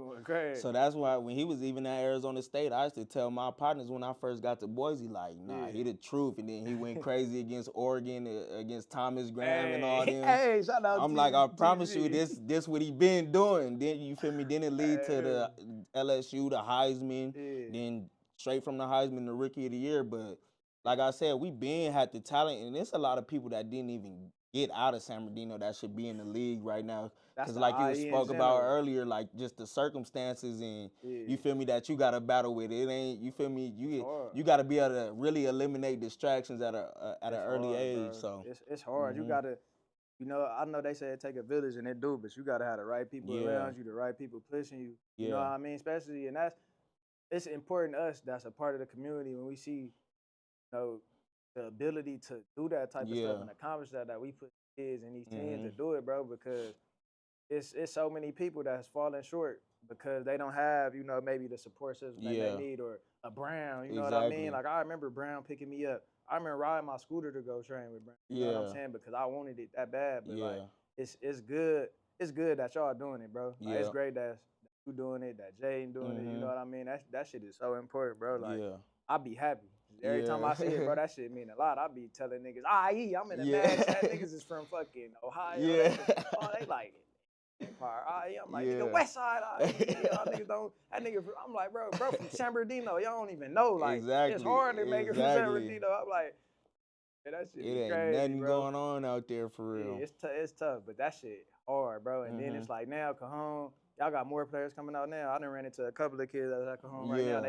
So that's why when he was even at Arizona State, I used to tell my partners when I first got to Boise, like, nah, he the truth. And then he went crazy against Oregon, against Thomas Graham and all them. Hey, shout out I'm like, I promise you, this what he been doing. Then, you feel me? Then it lead to the LSU, the Heisman, then straight from the Heisman, the Rookie of the Year. But like I said, we had the talent, and there's a lot of people that didn't even get out of San Bernardino that should be in the league right now. Because like you spoke about earlier, like just the circumstances and you feel me, that you got to battle with. It ain't, you feel me, you got to be able to really eliminate distractions at an early age. So it's hard. You got to, I know they say it take a village, and it do, but you got to have the right people around you, the right people pushing you. You know what I mean? Especially, and it's important to us that's a part of the community when we see, the ability to do that type of stuff and accomplish that we put kids and these teams to do it, bro, because it's so many people that's falling short because they don't have, maybe the support system that they need, or a Brown, you know what I mean? Like, I remember Brown picking me up. I remember riding my scooter to go train with Brown. You know what I'm saying? Because I wanted it that bad. But like, it's good. It's good that y'all doing it, bro. Like, it's great that you doing it, that Jayden doing it. You know what I mean? That shit is so important, bro. Like, I be happy. Every time I see it, bro, that shit mean a lot. I be telling niggas, I'm in the match. That niggas is from fucking Ohio. They like it. I'm like, nigga, West Side. Y'all niggas don't. That nigga, I'm like, bro from San Bernardino. Y'all don't even know. Like, it's hard to make it from San Bernardino. I'm like, that shit ain't crazy, nothing going on out there for real. It's tough, but that shit hard, bro. And then it's like now, Cajon, y'all got more players coming out now. I done ran into a couple of kids that's at Cajon right now.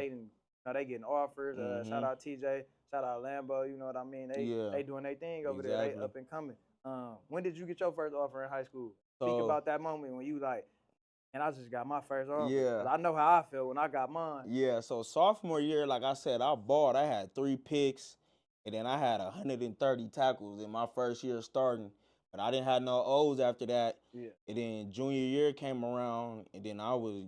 They getting offers. Shout out TJ. Shout out Lambo. You know what I mean? They doing their thing over there. They up and coming. When did you get your first offer in high school? Speak about that moment when you like, and I just got my first offer. Yeah. I know how I felt when I got mine. Yeah. So sophomore year, like I said, I balled. I had 3 picks, and then I had 130 tackles in my first year starting. But I didn't have no O's after that. Yeah. And then junior year came around, and then I was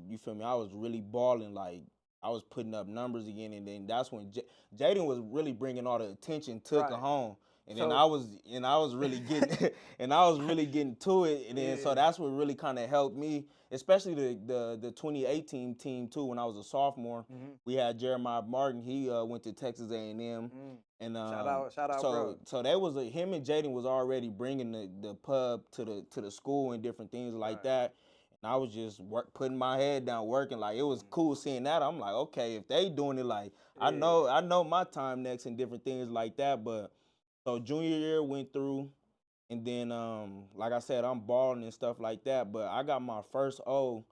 really balling, like, I was putting up numbers again, and then that's when Jayden was really bringing all the attention to Cajon, and then I was really getting to it, and then so that's what really kind of helped me, especially the 2018 team too. When I was a sophomore, we had Jeremiah Martin. He went to Texas A&M, and shout out, bro. So that was him and Jayden was already bringing the pub to the school and different things like that. I was just putting my head down, working. Like, it was cool seeing that. I'm like, okay, if they doing it, like, I know my time next and different things like that. But so junior year went through, and then like I said, I'm balling and stuff like that. But I got my first O.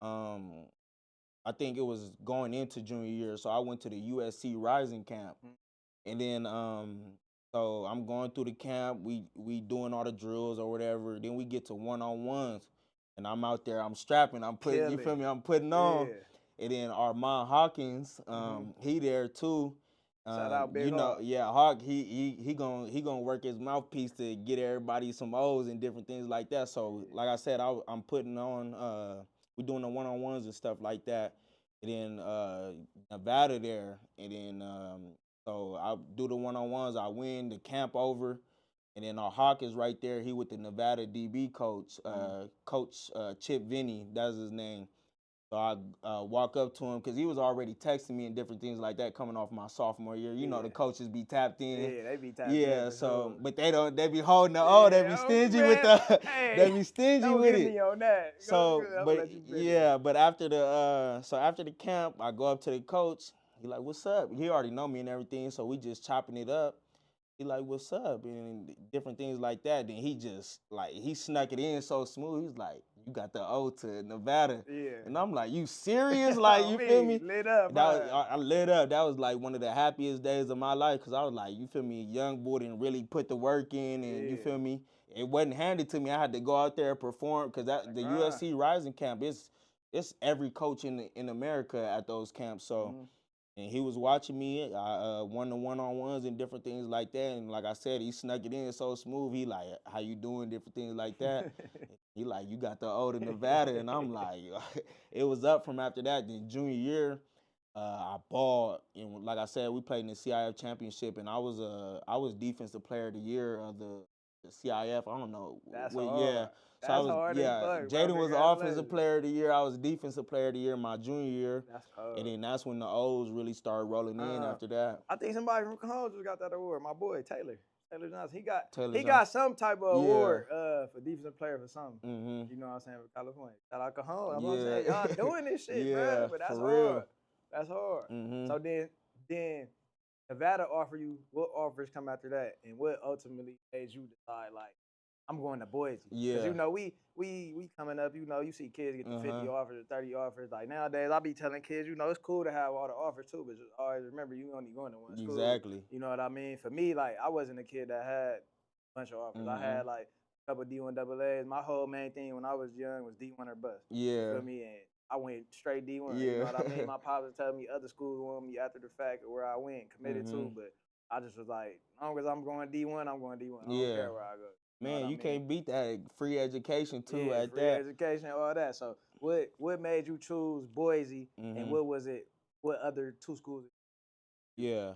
I think it was going into junior year, so I went to the USC Rising camp, and then so I'm going through the camp. We doing all the drills or whatever. Then we get to one-on-ones. And I'm out there, I'm strapping, I'm putting, you feel me, I'm putting on. And then Armand Hawkins, he there too. Shout out Big Hawk. Hawk, he gonna work his mouthpiece to get everybody some O's and different things like that. So like I said, I'm putting on, we doing the one-on-ones and stuff like that. And then Nevada there, and then So I do the one-on-ones. I win the camp over. And then our Hawk is right there. He with the Nevada DB coach, Coach Chip Vinny. That's his name. So I walk up to him because he was already texting me and different things like that coming off my sophomore year. You know, the coaches be tapped in. Yeah, they be tapped in. Yeah, so, sure. But they be holding the, they be stingy with the, they be stingy with it. Don't get me on that. So, but after the camp, I go up to the coach. He like, what's up? He already know me and everything, so we just chopping it up. He like, what's up? And different things like that. Then he just, he snuck it in so smooth. He's like, you got the O to Nevada. Yeah. And I'm like, you serious? Like, you feel me? Lit up. I lit up. That was like one of the happiest days of my life because I was like, you feel me, young boy didn't really put the work in and you feel me? It wasn't handed to me. I had to go out there and perform because the USC Rising Camp, it's every coach in America at those camps. So. And he was watching me. I won the one-on-ones and different things like that. And like I said, he snuck it in so smooth. He like, how you doing? Different things like that. He like, you got the O to Nevada. And I'm like, it was up from after that. Then junior year, I balled. And like I said, we played in the CIF championship. And I was defensive player of the year of the CIF. I don't know. That's hard. Yeah. So that's hard. Jayden was offensive player of the year. I was defensive player of the year my junior year. That's cold. And then that's when the O's really started rolling in after that. I think somebody from Cajon just got that award. My boy, Taylor Johnson. He got some type of award for defensive player for something. Mm-hmm. You know what I'm saying? For California. Shout out Cajon. I'm gonna say, y'all doing this shit, bro. But that's hard. Real. That's hard. Mm-hmm. So then Nevada offer you, what offers come after that? And what ultimately made you decide, like, I'm going to Boise. Yeah. Because, you know, we coming up, you know, you see kids get the 50 offers, 30 offers. Like, nowadays, I be telling kids, you know, it's cool to have all the offers, too, but just always remember you only going to one school. Exactly. You know what I mean? For me, like, I wasn't a kid that had a bunch of offers. I had, like, a couple D1 AA's. My whole main thing when I was young was D1 or bust. Yeah. You feel me? And I went straight D1. You know what I mean? My pops was telling me other schools want me after the fact of where I went, committed to, but I just was like, as long as I'm going D1, I'm going D1. I don't care where I go. Man, you can't beat that free education too at free that. Education, all that. So what made you choose Boise and what was it? What other two schools? Yeah.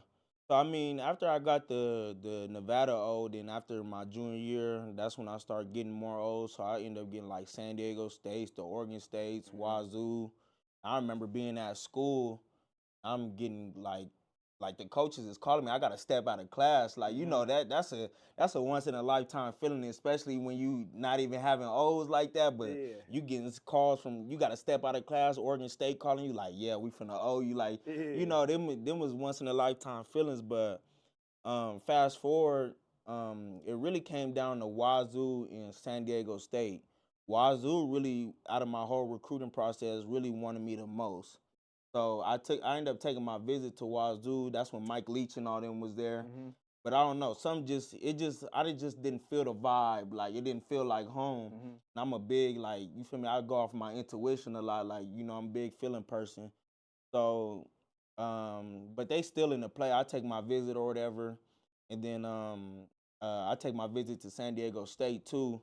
So I mean, after I got the Nevada O, then after my junior year, that's when I started getting more O's. So I ended up getting like San Diego State, the Oregon States, Wazoo. I remember being at school, I'm getting like the coaches is calling me. I gotta step out of class. Like, you know, that's a once in a lifetime feeling, especially when you not even having O's like that. But you getting calls from, you gotta step out of class. Oregon State calling you like, yeah, we finna O you. Like, you know, them was once in a lifetime feelings. But fast forward, it really came down to Wazoo and San Diego State. Wazoo really, out of my whole recruiting process, really wanted me the most. So I ended up taking my visit to Wazoo. That's when Mike Leach and all them was there. But I don't know, I just didn't feel the vibe. Like, it didn't feel like home. And I'm a big, like, you feel me? I go off my intuition a lot. Like, you know, I'm a big feeling person. So, but they still in the play. I take my visit or whatever, and then I take my visit to San Diego State too.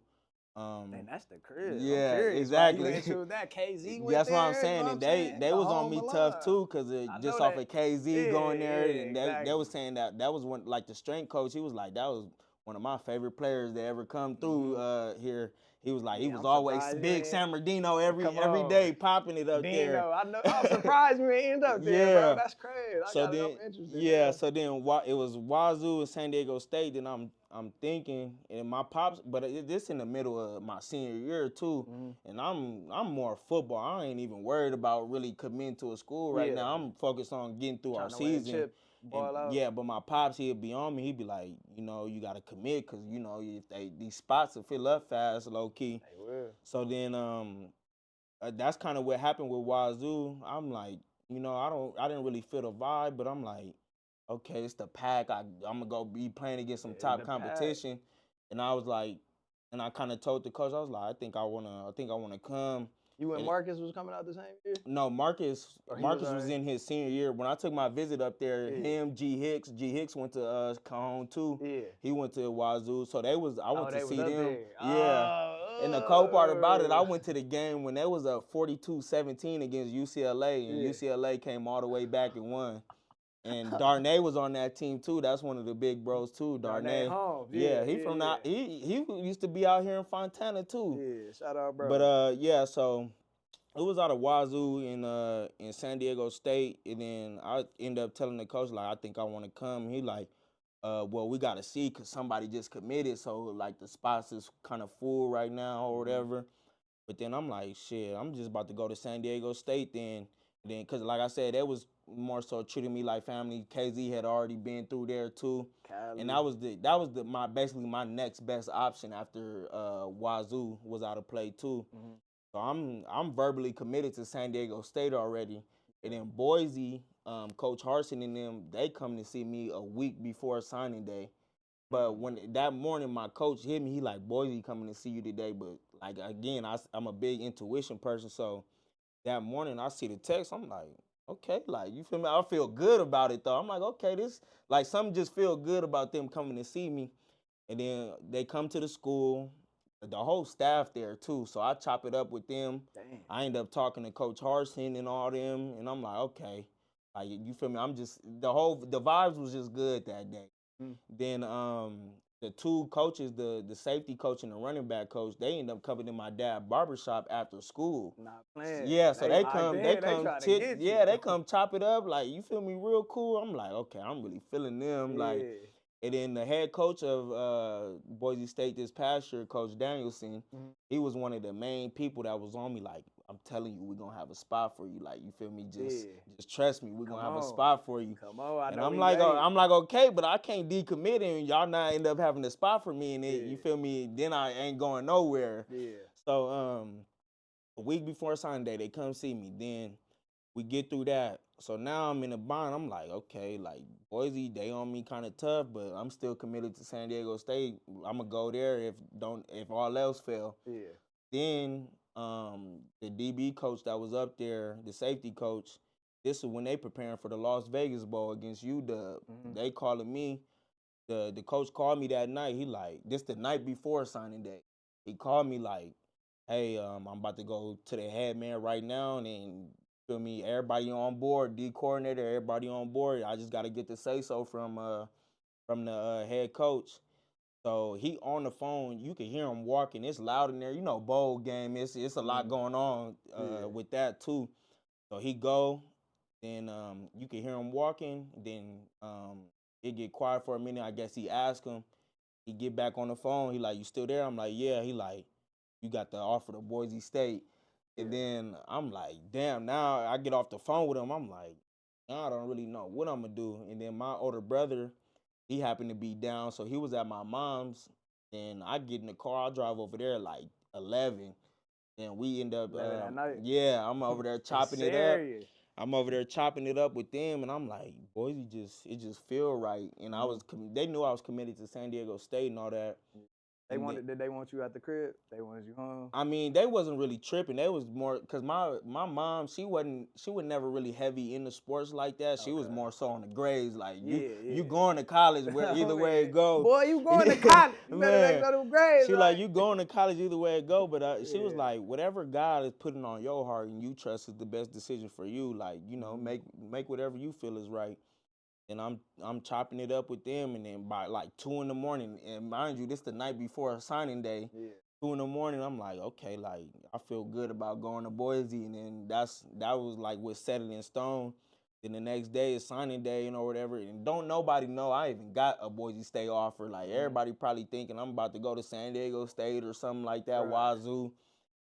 Man, that's the crib. Yeah, exactly. You choose that KZ with that's there, what I'm saying. And they was on me tough too, cause just off of KZ going there, and they was saying that was one, like, the strength coach. He was like, that was one of my favorite players that ever come through here. He was like, he was always big San Bernardino every day, popping it up there. I know. I'm surprised we end up there, bro. That's crazy. So then it was Wazoo and San Diego State. Then I'm thinking, and my pops, but this in the middle of my senior year too, and I'm more football. I ain't even worried about really committing to a school right now. I'm focused on getting through our season. But my pops, he'd be on me. He'd be like, you know, you got to commit because, you know, if these spots will fill up fast, low key. They will. So then that's kind of what happened with Wazoo. I'm like, you know, I didn't really feel the vibe, but I'm like, okay, it's the pack. I'm gonna go be playing against some top competition. Pack. And I was like, and I kind of told the coach, I was like, I think I wanna come. You and Marcus was coming out the same year? No, Marcus was in his senior year. When I took my visit up there, him, G Hicks went to Cajon too. Yeah. He went to Wazoo. So I went to see them. There. Yeah. And the cool part about it, I went to the game when they was up 42-17 against UCLA, and UCLA came all the way back and won. And Darnay was on that team too. That's one of the big bros too. Darnay Holmes. Yeah, he from that. He used to be out here in Fontana too. Yeah, shout out, bro. But yeah, so it was out of Wazoo in San Diego State, and then I ended up telling the coach like, I think I want to come. He like, well, we gotta see because somebody just committed, so like the spots is kind of full right now or whatever. But then I'm like, shit, I'm just about to go to San Diego State then because like I said, that was more so treating me like family. KZ had already been through there too, Cali. and that was basically my next best option after Wazoo was out of play too. Mm-hmm. So I'm verbally committed to San Diego State already, and then Boise, Coach Harsin and them, they come to see me a week before signing day. But when that morning my coach hit me, he like, Boise coming to see you today. But like again, I'm a big intuition person, so that morning I see the text, I'm like, okay, like you feel me? I feel good about it though. I'm like, okay, this like something just feel good about them coming to see me. And then they come to the school, the whole staff there too. So I chop it up with them. Damn. I end up talking to Coach Harsin and all them, and I'm like, okay, like you feel me? I'm just the vibes was just good that day. Then the two coaches, the safety coach and the running back coach, they end up coming to my dad's barbershop after school. Not playing. Yeah, so they come chop it up, like you feel me, real cool. I'm like, okay, I'm really feeling them, like. And then the head coach of Boise State this past year, Coach Danielson, he was one of the main people that was on me. Like, I'm telling you, we're gonna have a spot for you. Like, you feel me? Just trust me, we're gonna have a spot for you. Come on, and I'm like, okay, but I can't decommit, and y'all not end up having a spot for me, and you feel me? Then I ain't going nowhere. Yeah. So a week before signing day, they come see me. Then we get through that. So now I'm in a bind. I'm like, okay, like Boise, they on me kind of tough, but I'm still committed to San Diego State. I'm gonna go there if all else fail. Yeah. Then the DB coach that was up there, the safety coach, this is when they preparing for the Las Vegas Bowl against UW. They calling me. The coach called me that night. He like, this the night before signing day. He called me like, hey, I'm about to go to the head man right now, and feel me, everybody on board, D coordinator, everybody on board. I just got to get the say-so from the head coach. So he on the phone. You can hear him walking. It's loud in there. You know, bowl game. It's a lot going on with that too. So he go, then you can hear him walking. Then it get quiet for a minute. I guess he asked him. He get back on the phone. He like, you still there? I'm like, yeah. He like, you got the offer to Boise State. And then I'm like, damn, now I get off the phone with him. I'm like, now I don't really know what I'm going to do. And then my older brother, he happened to be down. So he was at my mom's. And I get in the car. I drive over there like 11. And we end up, I'm over there chopping it up. I'm over there chopping it up with them. And I'm like, Boise, it just feel right. And they knew I was committed to San Diego State and all that. Did they want you at the crib? They wanted you home? I mean, they wasn't really tripping. They was more because my mom, she was never really heavy into sports like that. She was more so on the grades. Like you going to college where either way it go. Boy, you going to college? You better go to grades. She like you going to college either way it go. But she was like, whatever God is putting on your heart and you trust is the best decision for you. Like make whatever you feel is right. And I'm chopping it up with them, and then by like 2 in the morning, and mind you, this the night before signing day. 2 in the morning, I'm like, okay, like I feel good about going to Boise, and then that was like what set it in stone. Then the next day is signing day, whatever, and don't nobody know I even got a Boise State offer. Like everybody probably thinking I'm about to go to San Diego State or something like that, Wazoo.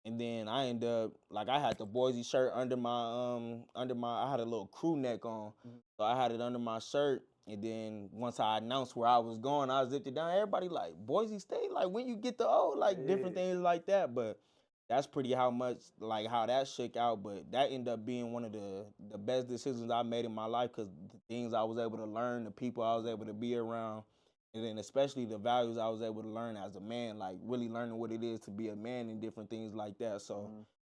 And then I end up, like I had the Boise shirt under my, I had a little crew neck on. So I had it under my shirt. And then once I announced where I was going, I zipped it down. Everybody like, Boise State? Like when you get the O? Like different things like that. But that's pretty how that shook out. But that ended up being one of the best decisions I made in my life because the things I was able to learn, the people I was able to be around, and then especially the values I was able to learn as a man, like really learning what it is to be a man and different things like that. So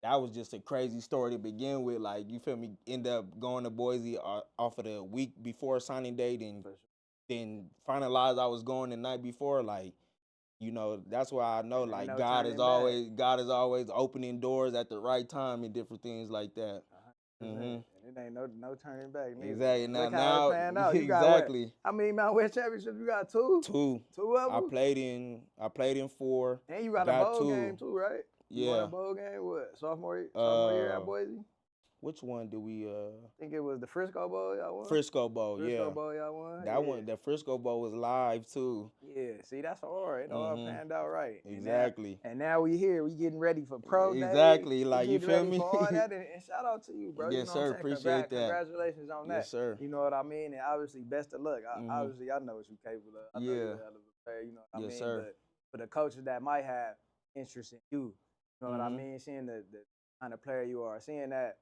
that was just a crazy story to begin with. Like, you feel me, end up going to Boise off of the week before signing day, then finalized I was going the night before. Like, that's why I know, like, God is always opening doors at the right time and different things like that. And it ain't no turning back. Neither. Exactly. Look how it panned out. You exactly. got what? How many Mountain West championships you got? 2? 2. 2 of them? I played in 4. And you got a bowl game too, right? Yeah. You won a bowl game, what? Sophomore year at Boise? Which one do we I think it was the Frisco Bowl y'all won. Frisco Bowl, Frisco Bowl y'all won. That one, the Frisco Bowl was live too. Yeah, see, that's hard. It all panned out right. Exactly. And now we here. We getting ready for pro day. Exactly. Like, you feel me? For all that, and shout out to you, bro. Yes, you know sir. Appreciate that. Congratulations on that. Yes, sir. You know what I mean? And obviously, best of luck. Obviously, I know what you're capable of. I know you're a hell of a player. You know what I mean? Yes, sir. But for the coaches that might have interest in you, you know what I mean? Seeing the kind of player you are, seeing that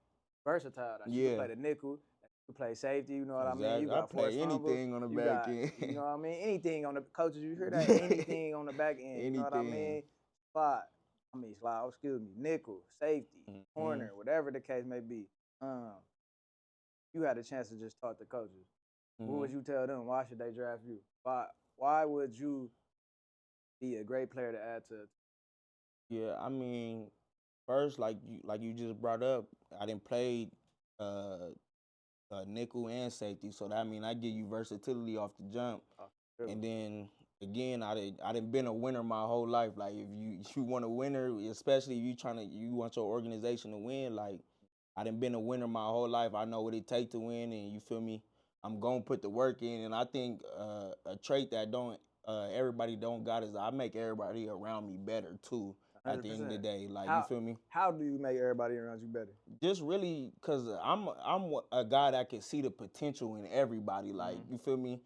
versatile. That you can play the nickel, that you can play safety. You know what I mean? You got play anything on the back end. You know what I mean? Anything on the coaches. You hear that? Anything on the back end. You know what I mean? Slide. Excuse me. Nickel, safety, corner, whatever the case may be. You had a chance to just talk to coaches. What would you tell them? Why should they draft you? Why would you be a great player to add to? Yeah, I mean, first, like you just brought up, I didn't play nickel and safety, so that mean I give you versatility off the jump. Really? And then again, I didn't been a winner my whole life. Like if you want a winner, especially if you want your organization to win, like I done been a winner my whole life. I know what it take to win, and you feel me? I'm gonna put the work in, and I think a trait that everybody don't got is I make everybody around me better too. 100%. At the end of the day, like, you feel me? How do you make everybody around you better? Just really, cause I'm a guy that can see the potential in everybody. Like, you feel me?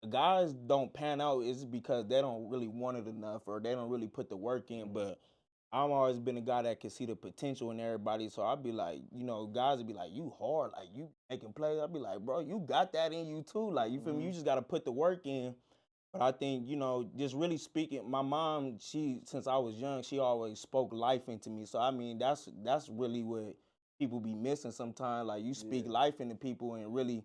Guys don't pan out is because they don't really want it enough or they don't really put the work in. But I've always been a guy that can see the potential in everybody. So I'd be like, you know, guys would be like, you hard, like you making plays. I'd be like, bro, you got that in you too. Like, you feel me? You just gotta put the work in. But I think, you know, just really speaking, my mom, since I was young, she always spoke life into me. So, I mean, that's really what people be missing sometimes. Like, you speak life into people and really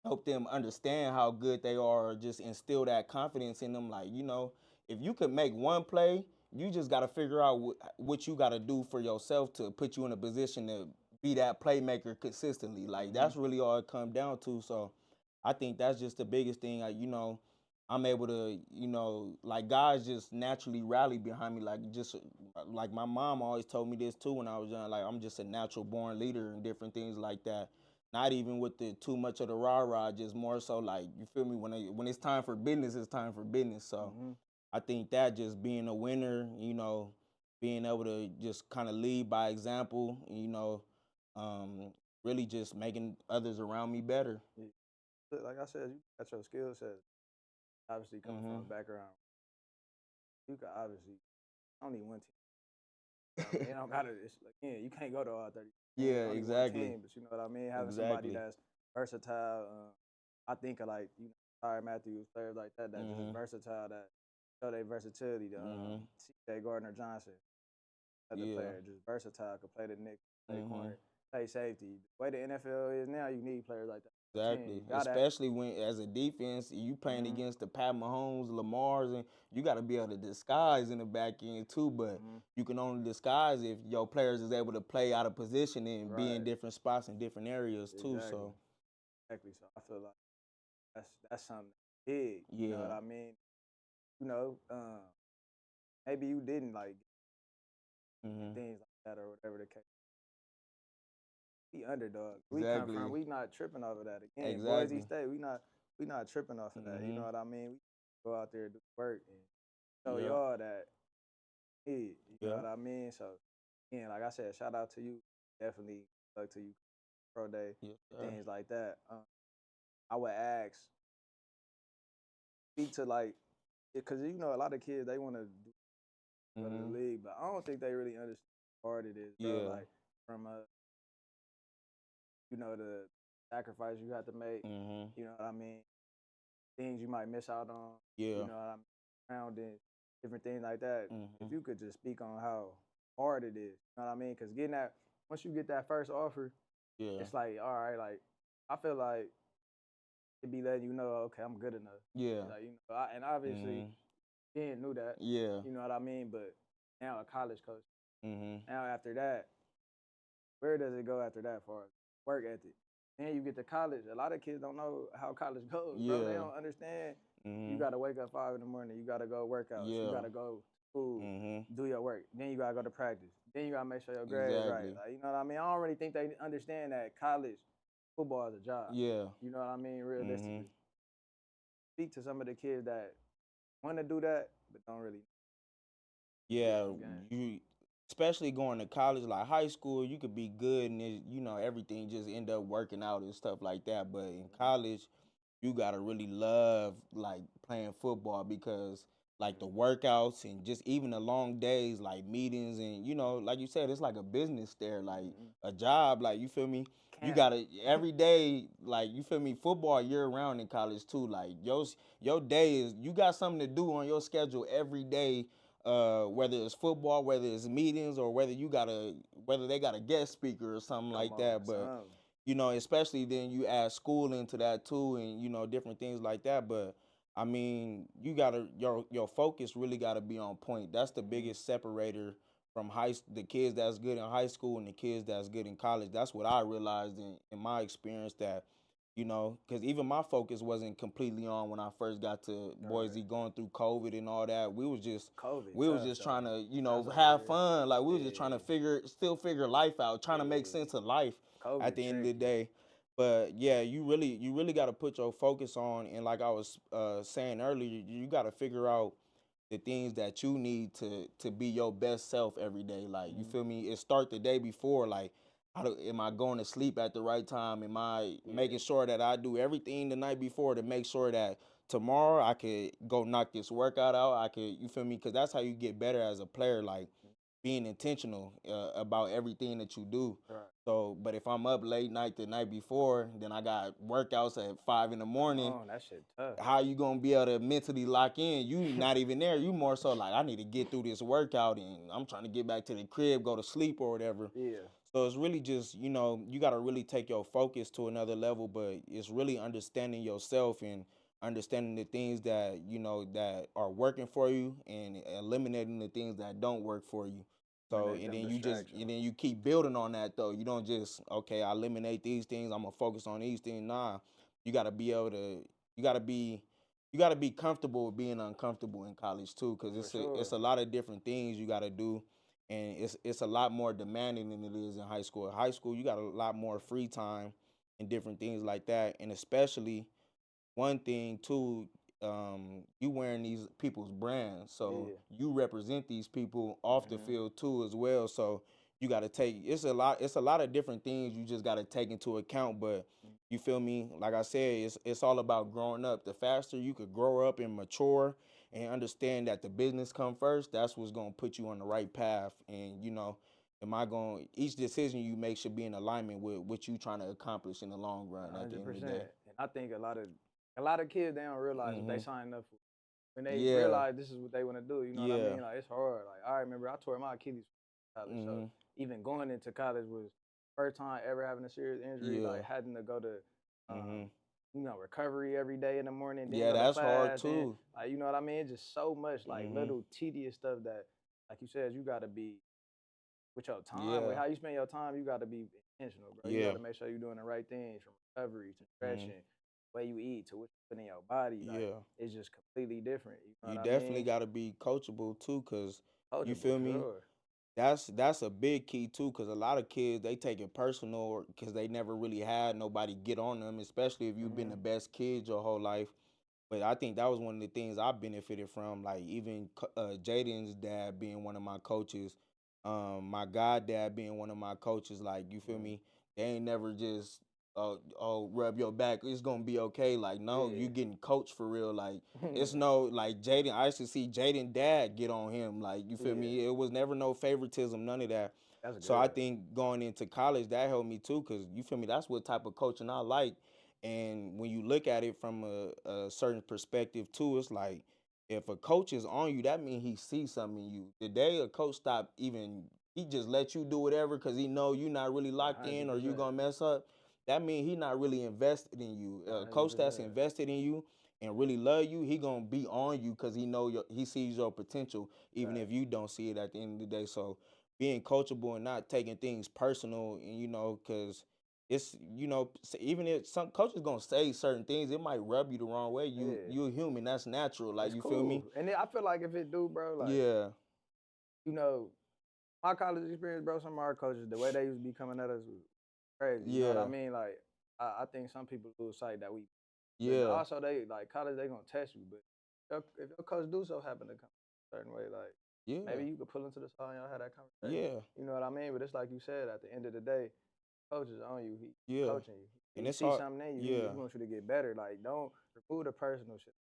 help them understand how good they are, or just instill that confidence in them. Like, you know, if you could make one play, you just got to figure out what you got to do for yourself to put you in a position to be that playmaker consistently. Like, that's really all it comes down to. So, I think that's just the biggest thing, you know. I'm able to, you know, like guys just naturally rally behind me. Like my mom always told me this too when I was young. Like I'm just a natural born leader and different things like that. Not even with the too much of the rah-rah, just more so like, you feel me? When it's time for business, it's time for business. So I think that just being a winner, you know, being able to just kind of lead by example, you know, really just making others around me better. Like I said, you got your skill set. Obviously, coming from a background, you can obviously only one team. You don't gotta. Again, you can't go to all 30. Yeah, exactly. Team, but you know what I mean. Having somebody that's versatile. I think of like Tyler Matthews, players like that just versatile, that show their versatility. C.J. Gardner-Johnson, other player, just versatile, could play the nickel, play corner, play safety. The way the NFL is now, you need players like that. Exactly. Especially when, as a defense, you playing against the Pat Mahomes, Lamars, and you got to be able to disguise in the back end too. But you can only disguise if your players is able to play out of position and be in different spots in different areas too. So exactly. So I feel like that's something big. You know what I mean? You know, maybe you didn't like things like that or whatever the case. We underdog. Exactly. We not tripping off of that again. Boise State, we not tripping off of that. You know what I mean? We go out there and do work and show y'all that. You know what I mean? So again, like I said, shout out to you. Definitely luck to you, pro day, things like that. I would ask, speak to like, because you know a lot of kids they want to go to the league, but I don't think they really understand how hard it is. Bro. Like from you know, the sacrifice you have to make, you know what I mean? Things you might miss out on, you know what I mean? Around it, different things like that. If you could just speak on how hard it is, you know what I mean? Because once you get that first offer, it's like, all right, like, I feel like it be letting you know, okay, I'm good enough. Like, you know, and obviously, Ben knew that. You know what I mean? But now a college coach, now after that, where does it go after that for us? work ethic. Then you get to college. A lot of kids don't know how college goes, Yeah. bro. They don't understand. You gotta wake up 5 in the morning. You gotta go workouts. Yeah. You gotta go to school, do your work. Then you gotta go to practice. Then you gotta make sure your grades right. Like, you know what I mean? I don't really think they understand that college football is a job. Yeah. You know what I mean? Realistically. Speak to some of the kids that want to do that, but don't really. Yeah, you especially going to college, like high school, you could be good and you know everything just end up working out and stuff like that. But in college, you gotta really love like playing football because like the workouts and just even the long days, like meetings and you know, like you said, it's like a business there, like a job. Like you feel me? You gotta every day, like you feel me? Football year round in college too. Like your day is you got something to do on your schedule every day. Whether it's football, whether it's meetings, or whether they got a guest speaker or something like that. But you know, especially then you add school into that too, and you know different things like that. But I mean, you gotta your focus really gotta be on point. That's the biggest separator from the kids that's good in high school and the kids that's good in college. That's what I realized in my experience that. You know, because even my focus wasn't completely on when I first got to Boise, going through COVID and all that. We was just trying to, you know, have fun. Like we was just trying to figure life out, trying to make sense of life at the end of the day. But yeah, you really got to put your focus on, and like I was saying earlier, you got to figure out the things that you need to be your best self every day. Like you feel me? It start the day before, like. Am I going to sleep at the right time? Am I making sure that I do everything the night before to make sure that tomorrow I could go knock this workout out? You feel me? Because that's how you get better as a player, like being intentional about everything that you do. Right. So, but if I'm up late night the night before, then I got workouts at 5 in the morning. Oh, that shit tough. How you gonna be able to mentally lock in? You not even there. You more so like I need to get through this workout and I'm trying to get back to the crib, go to sleep or whatever. Yeah. So it's really just, you know, you got to really take your focus to another level, but it's really understanding yourself and understanding the things that, you know, that are working for you and eliminating the things that don't work for you. So, and then you keep building on that though. You don't just, okay, I eliminate these things, I'm going to focus on these things. Nah, you got to be able to, you got to be comfortable with being uncomfortable in college too, because it's a lot of different things you got to do. And it's a lot more demanding than it is in high school. In high school, you got a lot more free time and different things like that. And especially one thing too, you wearing these people's brands, so you represent these people off the field too as well. So you got to take it's a lot of different things you just got to take into account. But you feel me? Like I said, it's all about growing up. The faster you could grow up and mature and understand that the business come first, that's what's gonna put you on the right path. And you know, each decision you make should be in alignment with what you trying to accomplish in the long run. 100%. At the end of the day. And I think a lot of kids, they don't realize what they signing up for. When they realize this is what they want to do, you know what I mean? Like it's hard. Like I remember I tore my Achilles in college, so even going into college was first time ever having a serious injury. Like having to go to you know, recovery every day in the morning. Then that's hard too. Like, you know what I mean? It's just so much like little tedious stuff that, like you said, you got to be with your time, with how you spend your time. You got to be intentional, bro. You got to make sure you're doing the right things, from recovery to stretching, the way you eat to what you put in your body. Like, it's just completely different. You know definitely got to be coachable too, cause you feel me. Sure. That's a big key too, because a lot of kids, they take it personal because they never really had nobody get on them, especially if you've been the best kid your whole life. But I think that was one of the things I benefited from, like even Jayden's dad being one of my coaches, my goddad being one of my coaches. Like, you feel me? They ain't never just rub your back, it's gonna be okay. Like, no, you getting coached for real. Like, it's no, like Jayden, I used to see Jayden dad get on him. Like, you feel me? It was never no favoritism, none of that. So I think going into college, that helped me too, because you feel me, that's what type of coaching I like. And when you look at it from a certain perspective too, it's like, if a coach is on you, that means he sees something in you. The day a coach he just let you do whatever because he know you not really locked in or you gonna mess up, that means he not really invested in you. A coach that's invested in you and really love you, he gonna be on you because he sees your potential, even if you don't see it at the end of the day. So being coachable and not taking things personal, and you know, because it's even if some coaches gonna say certain things, it might rub you the wrong way. You're human. That's natural. Like, it's you cool. feel me? And I feel like if it do, bro, like my college experience, bro, some of our coaches, the way they used to be coming at us was crazy. You know what I mean? Like I think some people lose sight that we. But also, they like college, they gonna test you. But if your coach do so happen to come a certain way, like maybe you could pull into the side and y'all have that conversation. You know what I mean? But it's like you said, at the end of the day, coach is on you. He coaching you. And he see something in you. He wants you to get better. Like, don't remove the personal shit.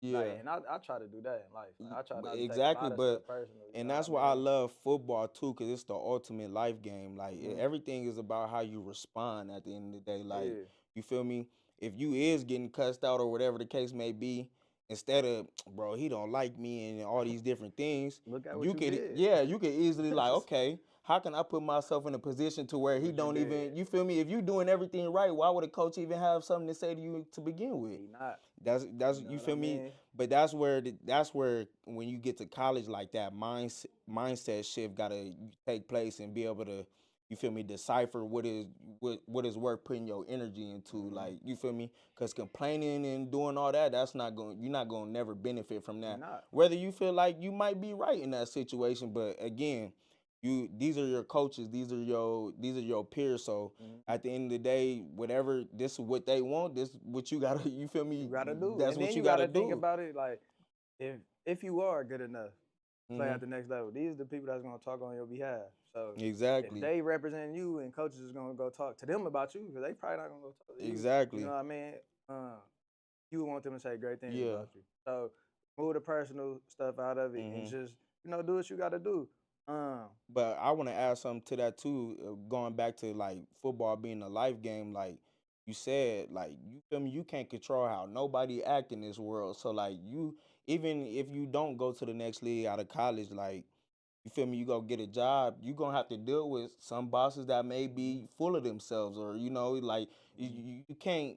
Like, and I try to do that in life. Like, I try not to take a lot of stuff personal. And that's why I love football too, because it's the ultimate life game. Like, everything is about how you respond at the end of the day. Like, you feel me? If you is getting cussed out or whatever the case may be, instead of, bro, he don't like me and all these different things, look at what you did. You could easily like, okay, how can I put myself in a position to where he don't even, you feel me? If you doing everything right, why would a coach even have something to say to you to begin with? He not. That's you feel me? But that's where when you get to college, like, that mindset shift gotta take place and be able to, you feel me, decipher what is worth putting your energy into. Like, you feel me? Because complaining and doing all that, you're not gonna never benefit from that. Whether you feel like you might be right in that situation, but again, these are your coaches, these are your peers. So at the end of the day, whatever, this is what they want, this is what you gotta, you feel me? You gotta do. That's what you gotta do. Think about it, like, if you are good enough, play at the next level, these are the people that's gonna talk on your behalf. So exactly, if they represent you, and coaches is gonna go talk to them about you, because they probably not gonna go talk to you. Exactly. You know what I mean? You would want them to say great things about you. So move the personal stuff out of it and just, do what you gotta do. But I want to add something to that too, going back to, like, football being a life game. Like you said, like, you feel me, you can't control how nobody act in this world. So, like, even if you don't go to the next league out of college, like, you feel me, you go get a job, you gonna have to deal with some bosses that may be full of themselves, or like, you can't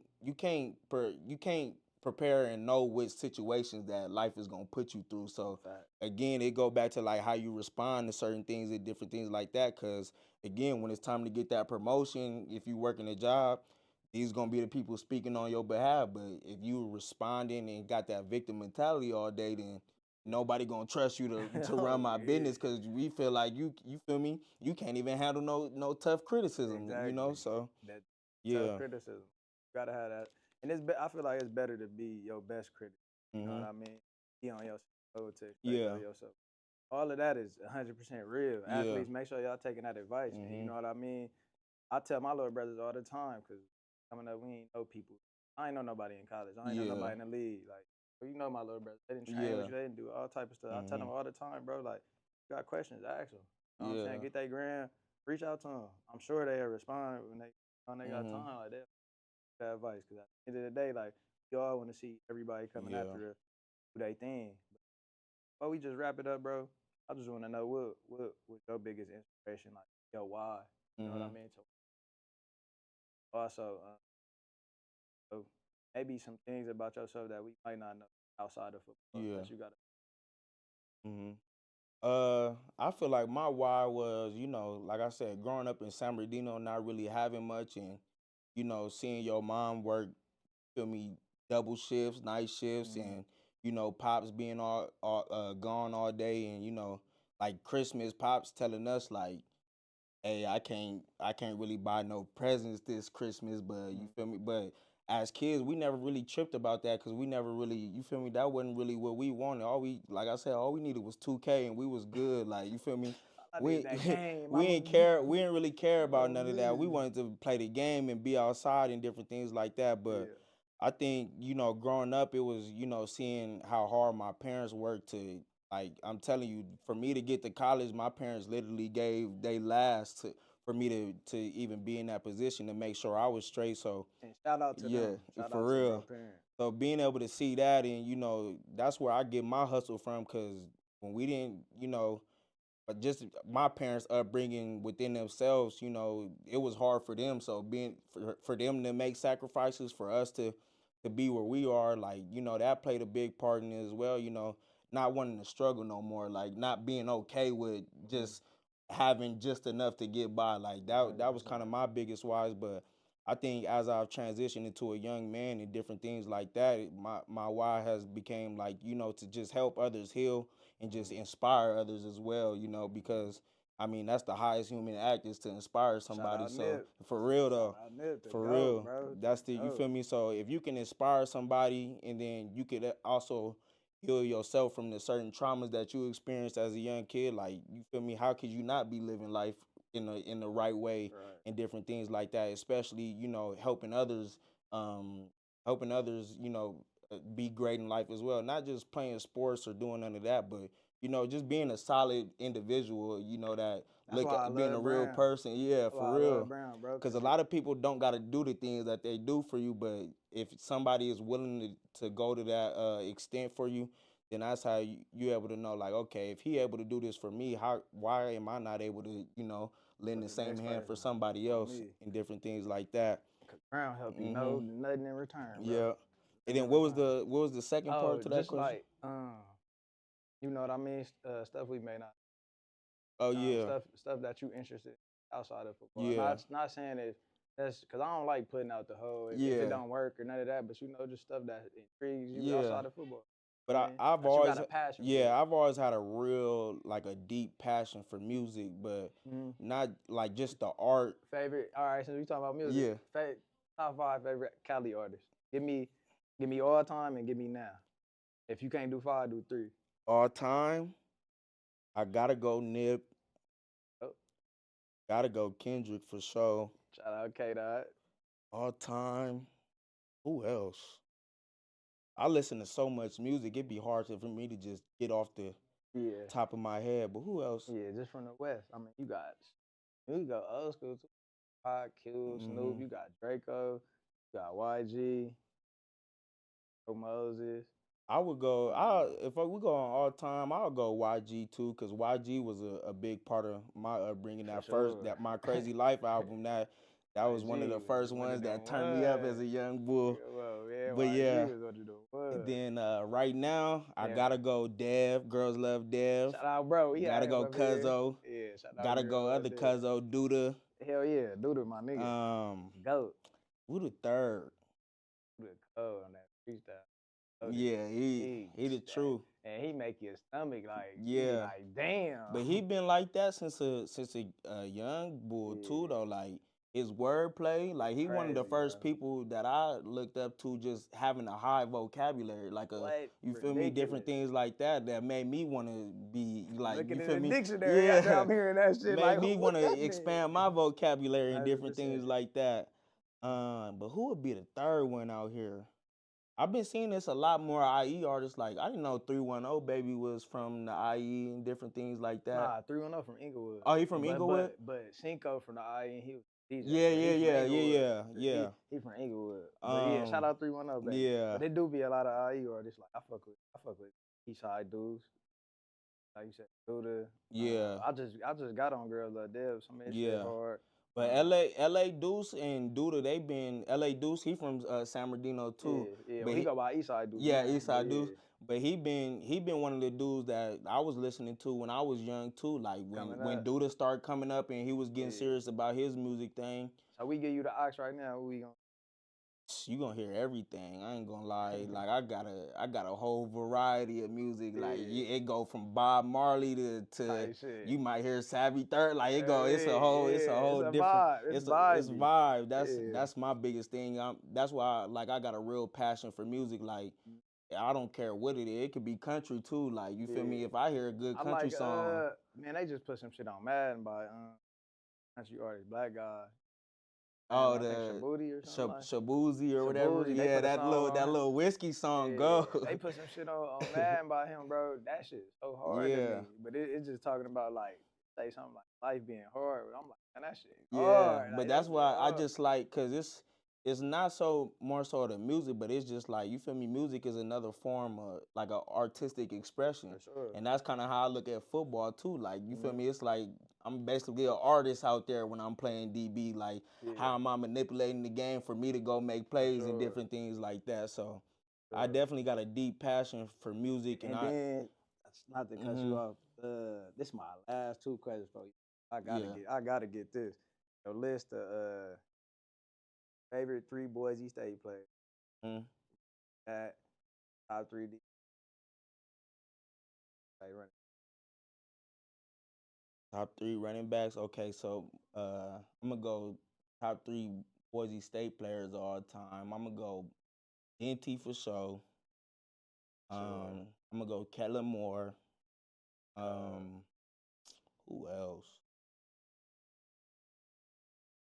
prepare and know which situations that life is gonna put you through. So again, it go back to, like, how you respond to certain things and different things like that. Because again, when it's time to get that promotion, if you working a job, these gonna be the people speaking on your behalf. But if you responding and got that victim mentality all day, then nobody gonna trust you to run my business, because we feel like you feel me, you can't even handle no tough criticism. So that tough criticism, you gotta have that. And I feel like it's better to be your best critic. You know what I mean? Be on yourself to expect of yourself. All of that is 100% real. Athletes, make sure y'all taking that advice. You know what I mean? I tell my little brothers all the time, because coming up, we ain't know people. I ain't know nobody in college. I ain't know nobody in the league. Like, my little brothers, they didn't train with you, they didn't do all type of stuff. I tell them all the time, bro, like, you got questions, ask them. You know what I'm saying? Get that gram, reach out to them. I'm sure they'll respond when they got time. Like, they'll that advice, because at the end of the day, like, you all want to see everybody coming after their thing. But we just wrap it up, bro. I just want to know what your biggest inspiration, like, your why. You know what I mean? So also, so maybe some things about yourself that we might not know outside of football that you got to. I feel like my why was, like I said, growing up in San Bernardino, not really having much, and seeing your mom work, feel me, double shifts, night shifts, and pops being all gone all day, and like Christmas, pops telling us, like, hey, I can't really buy no presents this Christmas, but you feel me? But as kids, we never really tripped about that, because we never really, you feel me, that wasn't really what we wanted. Like I said, all we needed was 2K, and we was good. Like, you feel me? We didn't really care about none of that. We wanted to play the game and be outside and different things like that. But I think, growing up, it was, seeing how hard my parents worked to, like, I'm telling you, for me to get to college, my parents literally gave their last for me to even be in that position, to make sure I was straight. So, and shout out to them. Shout for out real. To parents. So being able to see that, and that's where I get my hustle from, because when we didn't, but just my parents' upbringing within themselves, it was hard for them. So being for them to make sacrifices for us to be where we are, like, that played a big part in it as well. Not wanting to struggle no more, like, not being okay with just having just enough to get by. Like, that was kind of my biggest whys. But I think as I've transitioned into a young man and different things like that, my why has became like, you know, to just help others heal and just inspire others as well, you know, because I mean that's the highest human act is to inspire somebody. So Nip. for real though, for real, bro. that's the you feel me. So if you can inspire somebody and then you could also heal yourself from the certain traumas that you experienced as a young kid, like you feel me, how could you not be living life in the right way and different things like that, especially, you know, helping others, you know, be great in life as well, not just playing sports or doing none of that, but you know, just being a solid individual, you know, that look at being a real person. Yeah, for real. Because a lot of people don't got to do the things that they do for you, but if somebody is willing to go to that extent for you, then that's how you able to know, like, okay, if he able to do this for me, why am I not able to, you know, lend the same hand for somebody else and different things like that. Because Brown help you know nothing in return, bro. Yeah. And then what was the second part to that just question? Like, you know what I mean? Stuff we may not. Oh yeah. Stuff that you interested outside of football. Yeah. Not saying that's because I don't like putting out the whole if it don't work or none of that, but you know, just stuff that intrigues you outside of football. But I've always I've always had a real like a deep passion for music, but not like just the art. Favorite? All right, since we talking about music, top 5 favorite Cali artists. Give me all time and give me now. If you can't do 5, do 3. All time, I gotta go Nip. Oh. Gotta go Kendrick for sure. Shout out K-Dot. All time, who else? I listen to so much music, it'd be hard for me to just get off the top of my head. But who else? Yeah, just from the West. I mean, you go old school too. Pac, Q, Snoop. You got Draco. You got YG. Moses. I would go. If we go on all time, I'll go YG too, because YG was a big part of my upbringing. That My Crazy Life album. That was one of the first ones that turned me up as a young bull. But yeah. And then right now, I gotta go Dev. Girls Love Dev. Shout out, bro. Gotta go Cuzzo. Yeah, shout out. Gotta go other Cuzzo, Duda. Hell yeah, Duda, my nigga. Goat. Who the third? Duda cold on that freestyle. Yeah, he the truth. And he make your stomach like, like damn. But he been like that since a young bull too though. Like his wordplay, like he one of the first people that I looked up to just having a high vocabulary, like you feel me, different things like that made me want to be like, looking you feel me, dictionary after I'm hearing that shit. Made like, me want to expand my vocabulary and different things like that. But who would be the third one out here? I've been seeing this a lot more IE artists. Like, I didn't know 310 Baby was from the IE and different things like that. Nah, 310 from Inglewood. Oh, he from Inglewood? But Cinco from the IE and he was DJ. Yeah. He from Inglewood. But yeah, shout out 310 Baby. Yeah. But there do be a lot of IE artists. Like, I fuck with Eastside dudes. Like you said, Duda. Yeah. I just got on Girls Love Dev. Some shit hard. But LA Deuce and Duda, they been LA Deuce. He from San Bernardino too. Yeah. But he go by Eastside Deuce. Yeah, Eastside Deuce. But he been one of the dudes that I was listening to when I was young too. Like when Duda started coming up and he was getting serious about his music thing. So we give you the ox right now. Who we gonna? You gonna hear everything. I ain't gonna lie. Like I got a whole variety of music. Like it go from Bob Marley to you might hear Savvy Third. Like it's a whole different. It's vibe. That's my biggest thing. That's why I got a real passion for music. Like I don't care what it is. It could be country too. Like you feel me? If I hear a good country song, man, they just put some shit on Madden by country artist, black guy. Oh, the Shabuzi or whatever. Yeah, that little whiskey song. Go. They put some shit on Madden by him, bro. That shit is so hard. To me. But it's just talking about like say something like life being hard. I'm like, man, that shit hard. But that's why I just like, cause it's not so more so the music, but it's just like, you feel me, music is another form of like an artistic expression. For sure. And that's kind of how I look at football too. Like, you feel me, it's like I'm basically an artist out there when I'm playing DB. Like, how am I manipulating the game for me to go make plays and different things like that. So I definitely got a deep passion for music. And then, not to cut you off, this is my last 2 questions for you. I gotta get this. Your list of Favorite 3 Boise State players. At top 3 D. Running. Top 3 running backs. Okay, so I'm gonna go top 3 Boise State players of all time. I'm gonna go NT for sure. I'm gonna go Kellen Moore. Who else?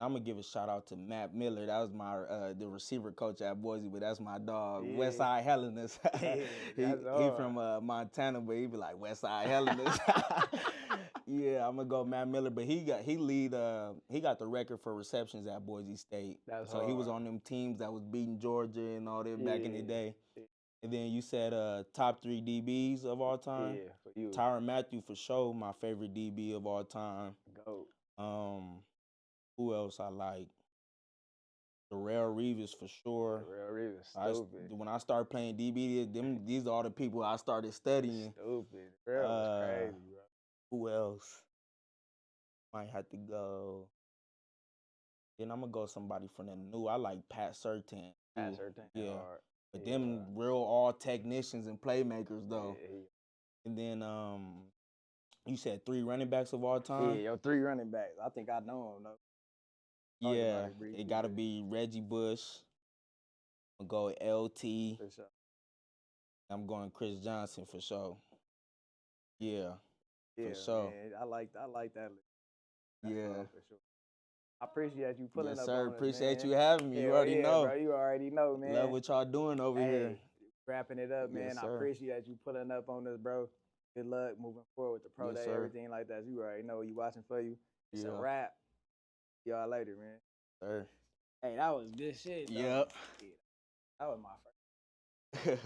I'm gonna give a shout out to Matt Miller. That was my the receiver coach at Boise, but that's my dog, Yeah. Westside Hellenist. he from Montana, but he be like Westside Hellenist. Yeah, I'm gonna go Matt Miller, but he got the record for receptions at Boise State. That's so hard. He was on them teams that was beating Georgia and all that back in the day. And then you said top 3 DBs of all time. Yeah, for you. Tyrann Mathieu for sure, my favorite DB of all time. Goat. Who else I like? Darrell Reeves for sure. Darrell Reeves, stupid. When I started playing DB, these are all the people I started studying. Stupid. Darrell was crazy, bro. Who else? Might have to go. Then I'm gonna go somebody from the new. I like Pat Surtain. Pat Surtain. Yeah. Hard. But them real all technicians and playmakers though. Yeah. And then you said 3 running backs of all time? Yeah, your 3 running backs. I think I know them though. Yeah, it gotta be Reggie Bush. I'm gonna go LT. For sure. I'm going Chris Johnson for sure. Yeah. Yeah, for sure. Man, I like that. Yeah. For sure. I appreciate you pulling up. Yes, sir. On Appreciate us, you having me. You already know. Bro, you already know, man. Love what y'all doing over here. Wrapping it up, man. Yes, I appreciate you pulling up on us, bro. Good luck moving forward with the pro day, everything like that. You already know you watching for you. It's a wrap. Y'all later, man. Sir. Hey, that was good shit. Yep. That was my first.